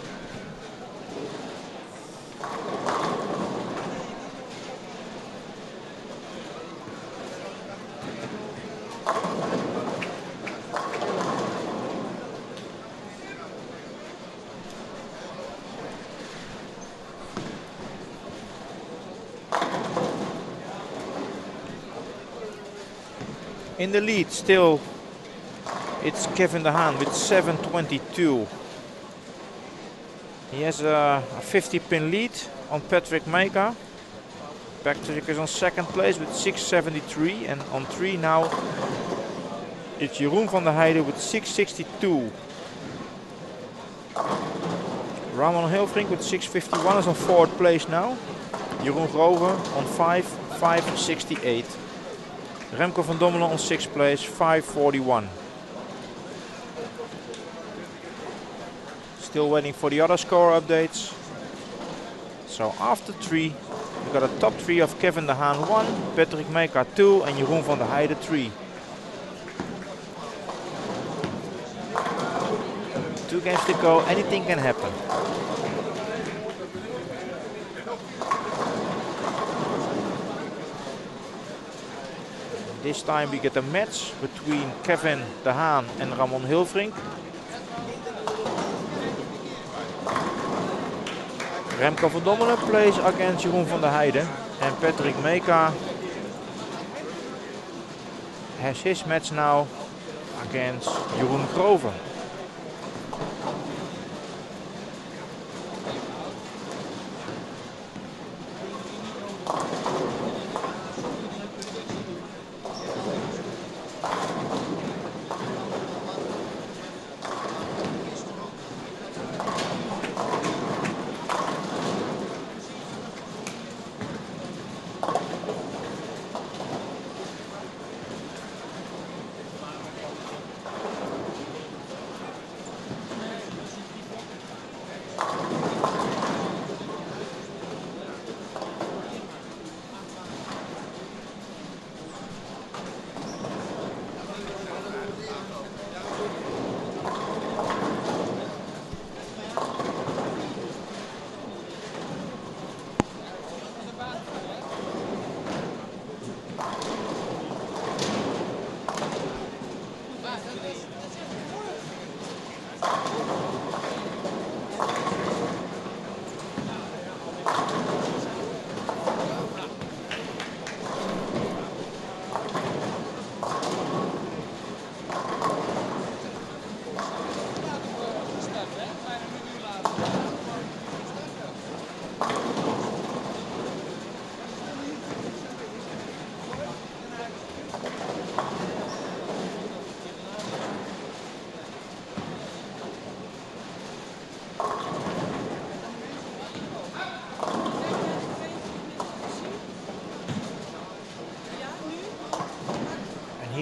In the lead still, it's Kevin De Haan with 722. He has a 50 pin lead on Patrick Meka. Patrick is on 2nd place with 673, and on 3 now it's Jeroen van der Heijden with 662. Ramon Hilfrink with 651 is on 4th place now. Jeroen Grover on 568. Remco van Dommelen on 6th place, 541. Still waiting for the other score updates. So after 3, we got a top 3 of Kevin De Haan 1, Patrick Meka 2 and Jeroen van der Heijden 3. 2 games to go, anything can happen. This time we get a match between Kevin De Haan and Ramon Hilfrink. Remco van Dommelen plays against Jeroen van der Heijden, and Patrick Meka has his match now against Jeroen Grover.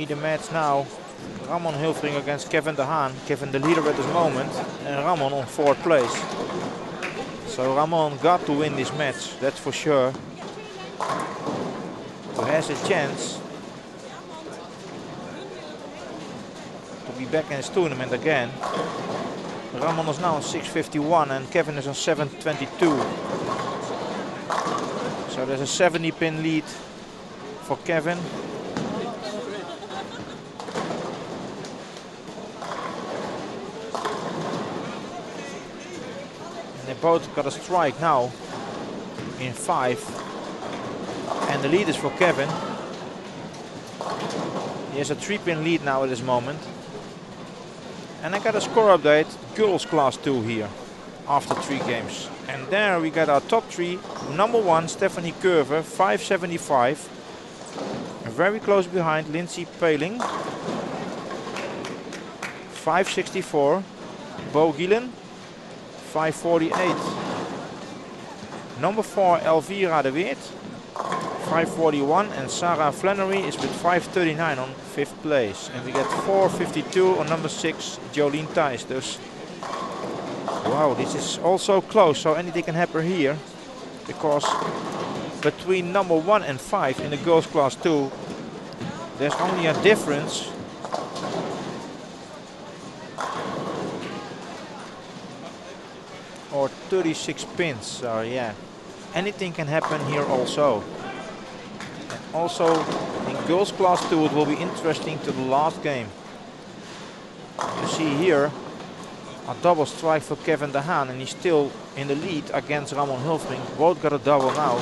The match now, Ramon Hilfrink against Kevin De Haan. Kevin the leader at this moment, and Ramon on 4th place. So Ramon got to win this match, that's for sure. He has a chance to be back in his tournament again. Ramon is now on 651 and Kevin is on 722. So there's a 70 pin lead for Kevin. Both got a strike now in 5, and the lead is for Kevin. He has a 3-pin lead now at this moment. And I got a score update, girls class 2 here after 3 games. And there we got our top 3. Number 1, Stephanie Curver, 575. Very close behind, Lindsay Paling, 564. Bo Gielen, 548. Number 4, Elvira de Weert, 541, and Sarah Flannery is with 539 on 5th place. And we get 452 on number 6, Jolien Thijs. Dus, wow, this is also close, so anything can happen here, because between number 1 and 5 in the girls class 2, there's only a difference or 36 pins, so yeah, anything can happen here also. And also in girls class 2 it will be interesting to the last game. You see here a double strike for Kevin De Haan, and he's still in the lead against Ramon Hilfrink. Both got a double now.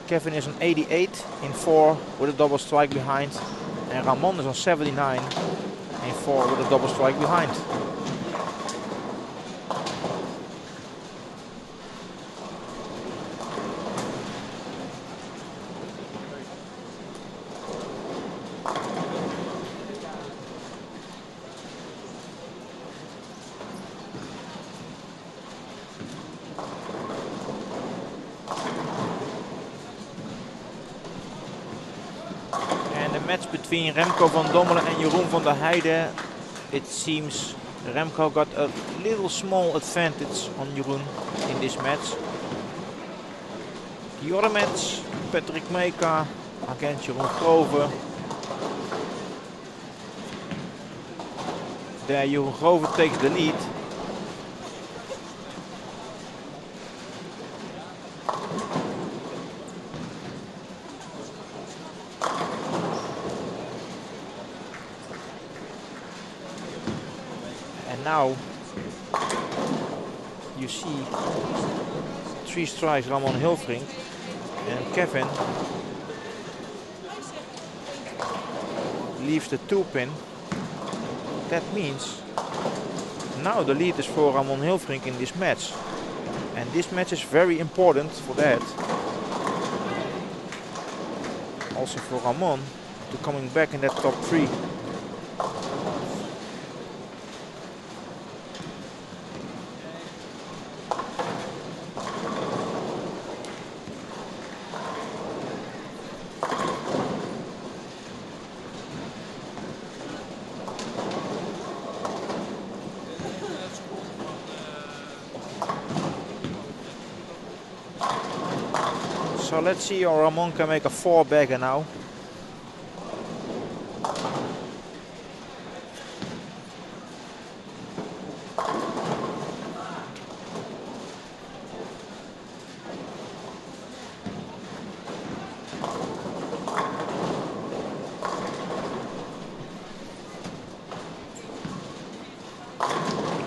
Kevin is on 88 in 4 with a double strike behind, and Ramon is on 79 in 4 with a double strike behind. Between Remco van Dommelen and Jeroen van der Heijden, it seems Remco got a little small advantage on Jeroen in this match. The other match, Patrick Meka against Jeroen Grover. There Jeroen Grover takes the lead. And now you see 3 strikes Ramon Hilfrink and Kevin leaves the 2 pin. That means now the lead is for Ramon Hilfrink in this match. And this match is very important for that. Also for Ramon to coming back in that top 3. So let's see if Ramon can make a 4-bagger now.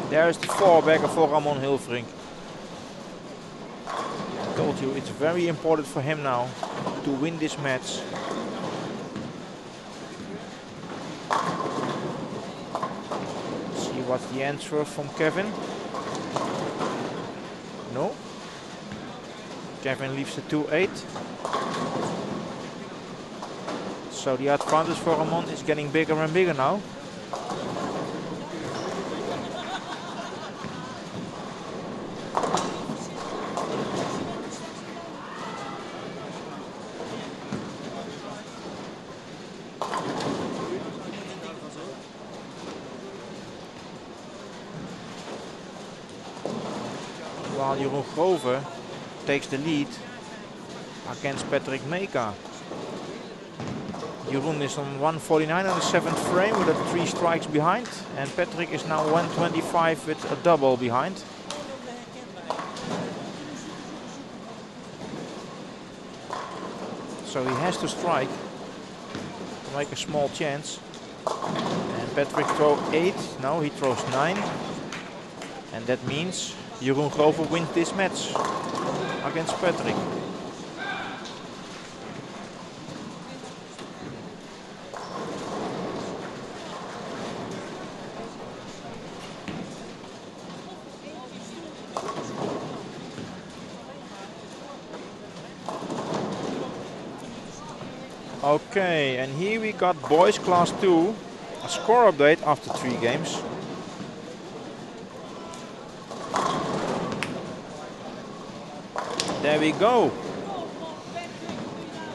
There's the 4-bagger for Ramon Hilfrink. I told you it's very important for him now to win this match. See what's the answer from Kevin. No. Kevin leaves the 2-8. So the advantage for Ramon is getting bigger and bigger now. While Jeroen Grover takes the lead against Patrick Meka. Jeroen is on 149 on the 7th frame with 3 strikes behind, and Patrick is now 125 with a double behind. So he has to strike to make a small chance. And Patrick throws 8, no, he throws 9. And that means Jeroen Grover wins this match against Patrick. Okay, and here we got boys class 2, a score update after 3 games. There we go.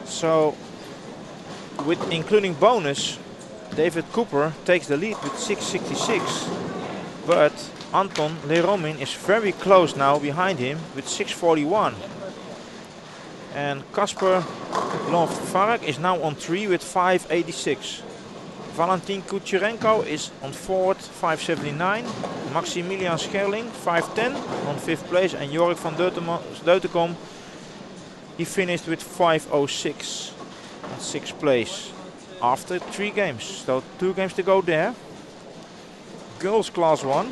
So, with including bonus, David Cooper takes the lead with 666. But Anton Leromin is very close now behind him with 641. And Kasper Lonvarek is now on 3 with 586. Valentin Kucherenko is on 4th, 579. Maximilian Scherling, 510 on 5th place. And Jorik van Deutenkom, he finished with 506 on 6th place after 3 games. So 2 games to go there. Girls class 1.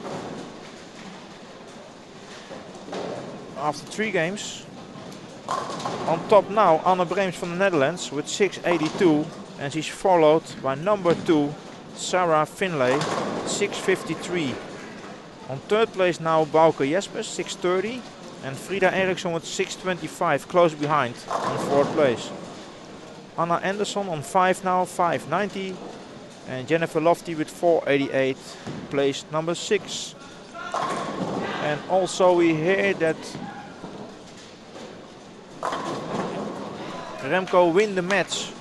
After 3 games. On top now, Anne Breems from the Netherlands with 682. And she's followed by number 2, Sarah Finlay, 653. On 3rd place now, Bauke Jespers, 630. And Frida Eriksson with 625, close behind on 4th place. Anna Anderson on 5 now, 590. And Jennifer Lofty with 488, place number 6. And also we hear that Remco win the match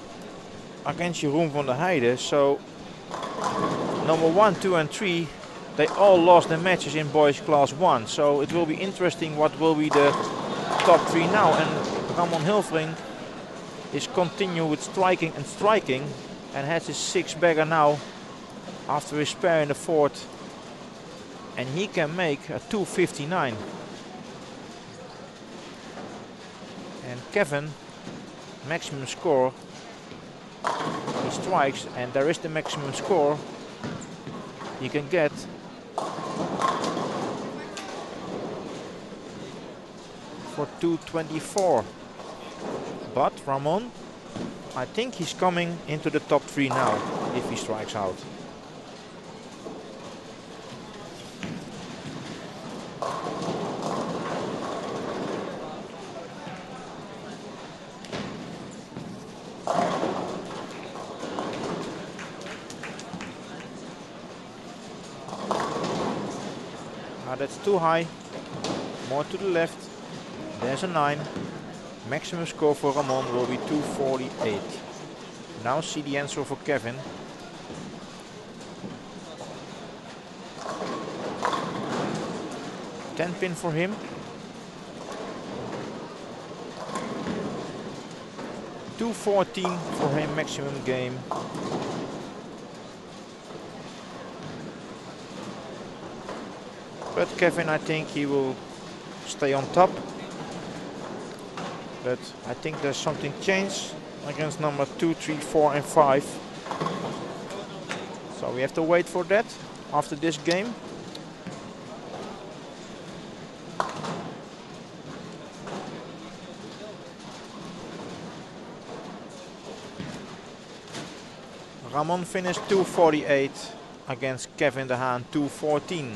against Jeroen van der Heijden. So number 1, 2 and 3, they all lost their matches in boys class 1. So it will be interesting what will be the top 3 now. And Ramon Hilfrink is continue with striking and has his 6-bagger now after his spare in the 4th and he can make a 259. And Kevin, maximum score, he strikes, and there is the maximum score. He can get for 224. But Ramon, I think he's coming into the top 3 now if he strikes out. That's too high. More to the left. There's a 9. Maximum score for Ramon will be 248. Now see the answer for Kevin. 10 pin for him. $214 for him maximum game. But Kevin, I think he will stay on top. But I think there's something changed against number 2, 3, 4 and 5. So we have to wait for that after this game. Ramon finished 248 against Kevin de Haan 214.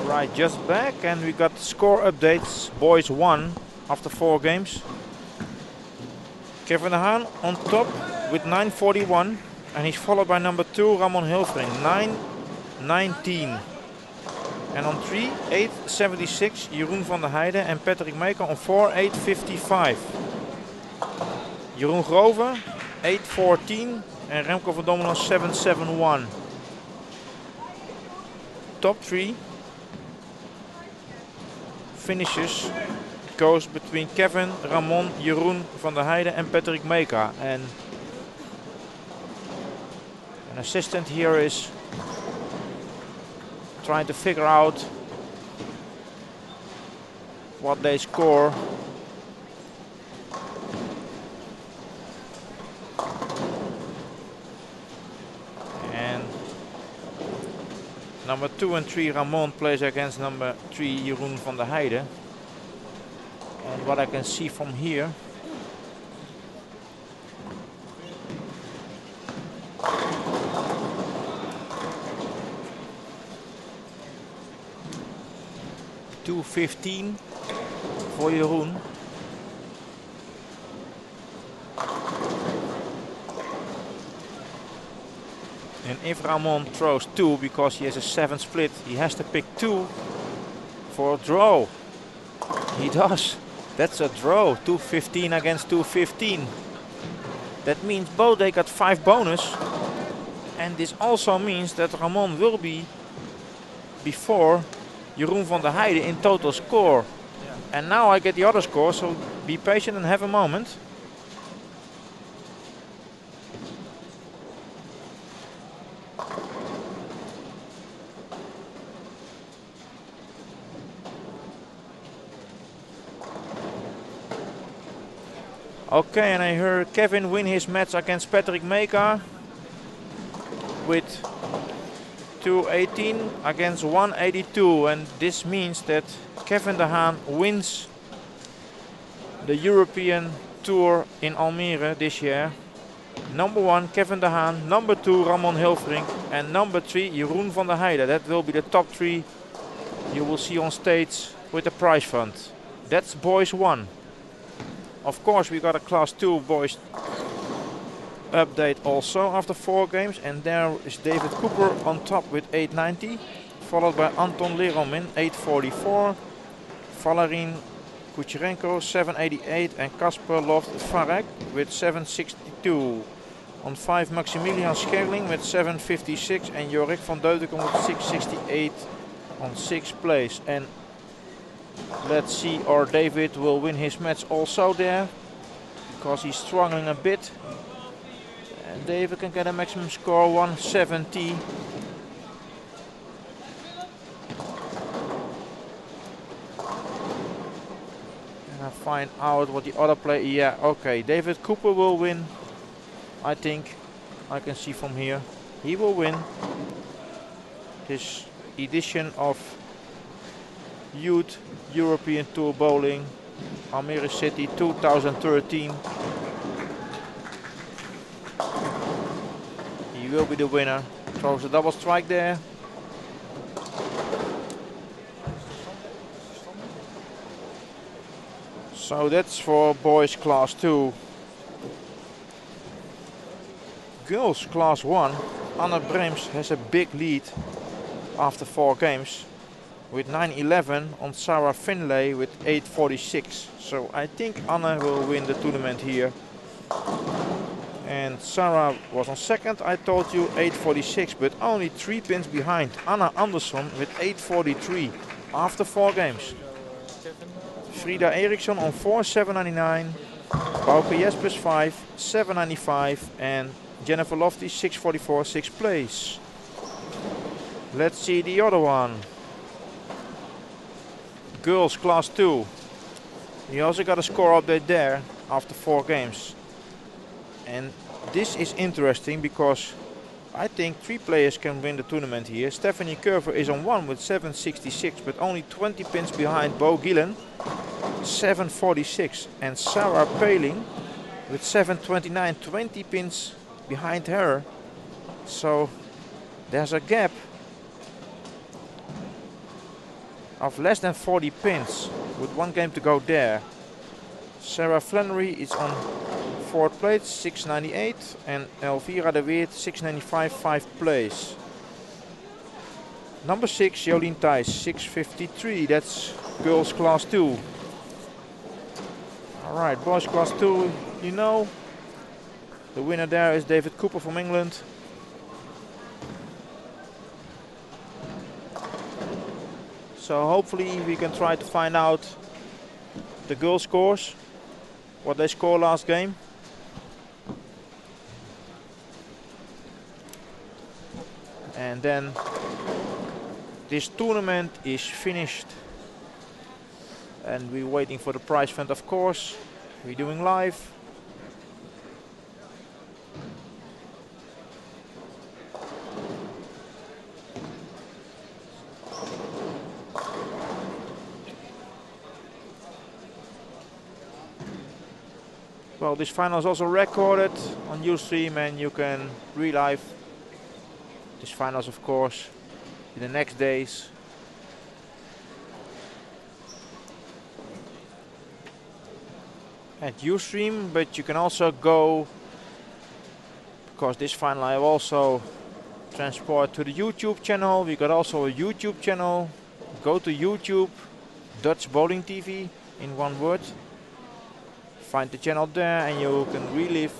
Right, just back, and we got score updates. Boys 1 after 4 games. Kevin de Haan on top with 941, and he's followed by number 2 Ramon Hilfring, 919. And on 3, 876 Jeroen van der Heijden and Patrick Meeker on 4, 855. Jeroen Grove 814 and Remco van Dommelen 771. Top 3 finishes goes between Kevin, Ramon, Jeroen van der Heijden and Patrick Meeker. And an assistant here is trying to figure out what they score. And number 2 and 3 Ramon plays against number 3 Jeroen van der Heijden. And what I can see from here, $2.15 for Jeroen. And if Ramon throws 2 because he has a 7 split, he has to pick 2 for a draw. He does. That's a draw. 215 against 215. That means both they got 5 bonus. And this also means that Ramon will be before Jeroen van der Heijden in total score. Yeah. And now I get the other score, so be patient and have a moment. Okay, and I heard Kevin win his match against Patrick Meeker with 218 against 182, and this means that Kevin de Haan wins the European Tour in Almere this year. Number 1 Kevin de Haan, number 2 Ramon Hilfring, and number 3 Jeroen van der Heijden. That will be the top 3 you will see on stage with the prize fund. That's boys 1. Of course, we got a class 2 boys update also after 4 games, and there is David Cooper on top with 890, followed by Anton Leromin 844, Valerin Kucherenko 788, and Kasper Loft-Varek with 762. On 5 Maximilian Scherling with 756, and Jorik van Deutenkom with 668 on 6th place. And let's see, or David will win his match also there, because he's struggling a bit. And David can get a maximum score 170. find out what the other player. Yeah, okay. David Cooper will win. I think I can see from here. He will win this edition of Youth European Tour Bowling Almere City 2013. He will be the winner. Throws a double strike there. So that's for boys class 2. Girls class 1. Anna Brems has a big lead after 4 games with 9-11 on Sarah Finlay with 8-46. So I think Anna will win the tournament here. And Sarah was on second, I told you, 8-46, but only 3 pins behind Anna Andersson with 8-43 after 4 games. Frida Eriksson on 4, 7.99. Bauke Jespers 5, 7.95. And Jennifer Lofty 6.44, 6th place. Let's see the other one. Girls class 2. We also got a score update there after 4 games. And this is interesting because I think 3 players can win the tournament here. Stephanie Curver is on 1 with 7.66, but only 20 pins behind Bo Gillen, 7.46. And Sarah Paling with 7.29, 20 pins behind her. So there's a gap of less than 40 pins with 1 game to go there. Sarah Flannery is on 4th place, 6.98, and Elvira de Weert 6.95, 5th place. Number 6, Jolien Thijs, 6.53. That's girls class 2. Alright, boys class 2, you know. The winner there is David Cooper from England. So hopefully we can try to find out the girls' scores, what they scored last game. And then this tournament is finished. And we're waiting for the prize fund, of course. We're doing live. Well, this final is also recorded on Ustream and you can relive this finals, of course, in the next days. At Ustream, but you can also go, because this final I have also transport to the YouTube channel. We got also a YouTube channel. Go to YouTube, Dutch Bowling TV in one word. Find the channel there and you can relive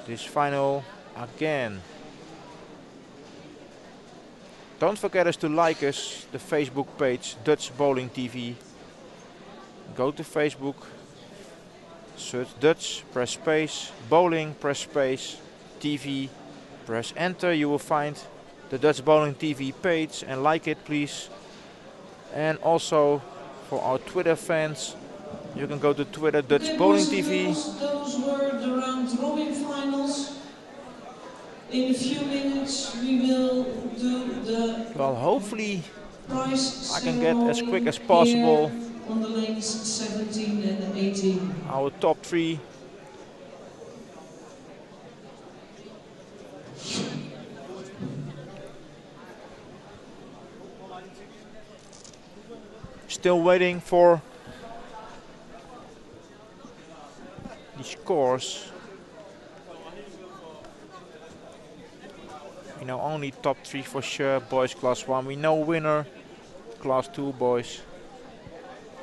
this final again. Don't forget us to like us, the Facebook page Dutch Bowling TV. Go to Facebook, search Dutch, press space, bowling, press space, TV, press enter. You will find the Dutch Bowling TV page and like it, please. And also for our Twitter fans, you can go to Twitter, Dutch Bowling TV. Those were the round robin finals. In a few minutes we will do the Well, hopefully prize I can get as quick as ceremony possible here on the lanes 17 and 18. our top 3. Still waiting for the scores. We know only top 3 for sure. Boys class 1, we know winner. Class 2 boys.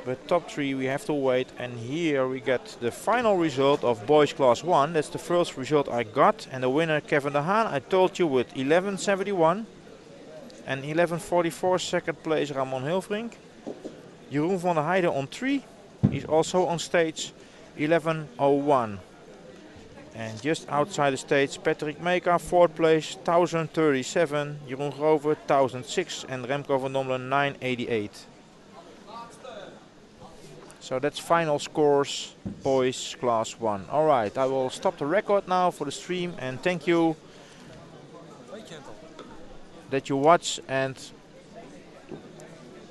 But top 3 we have to wait. And here we get the final result of boys class 1. That's the first result I got. And the winner Kevin de Haan, I told you, with 11.71. And 11.44 second place Ramon Hilfrink. Jeroen van der Heijden on 3. He's also on stage 11.01. And just outside the stage, Patrick Meka, 4th place, 1037. Jeroen Grover, 1006. And Remco van Dommelen, 988. So that's final scores, boys class 1. Alright, I will stop the record now for the stream and thank you that you watch, and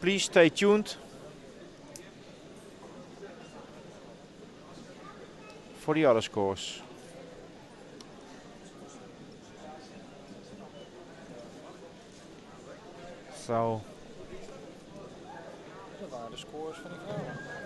please stay tuned for the other scores. So Dat waren de scores van die vrouwen.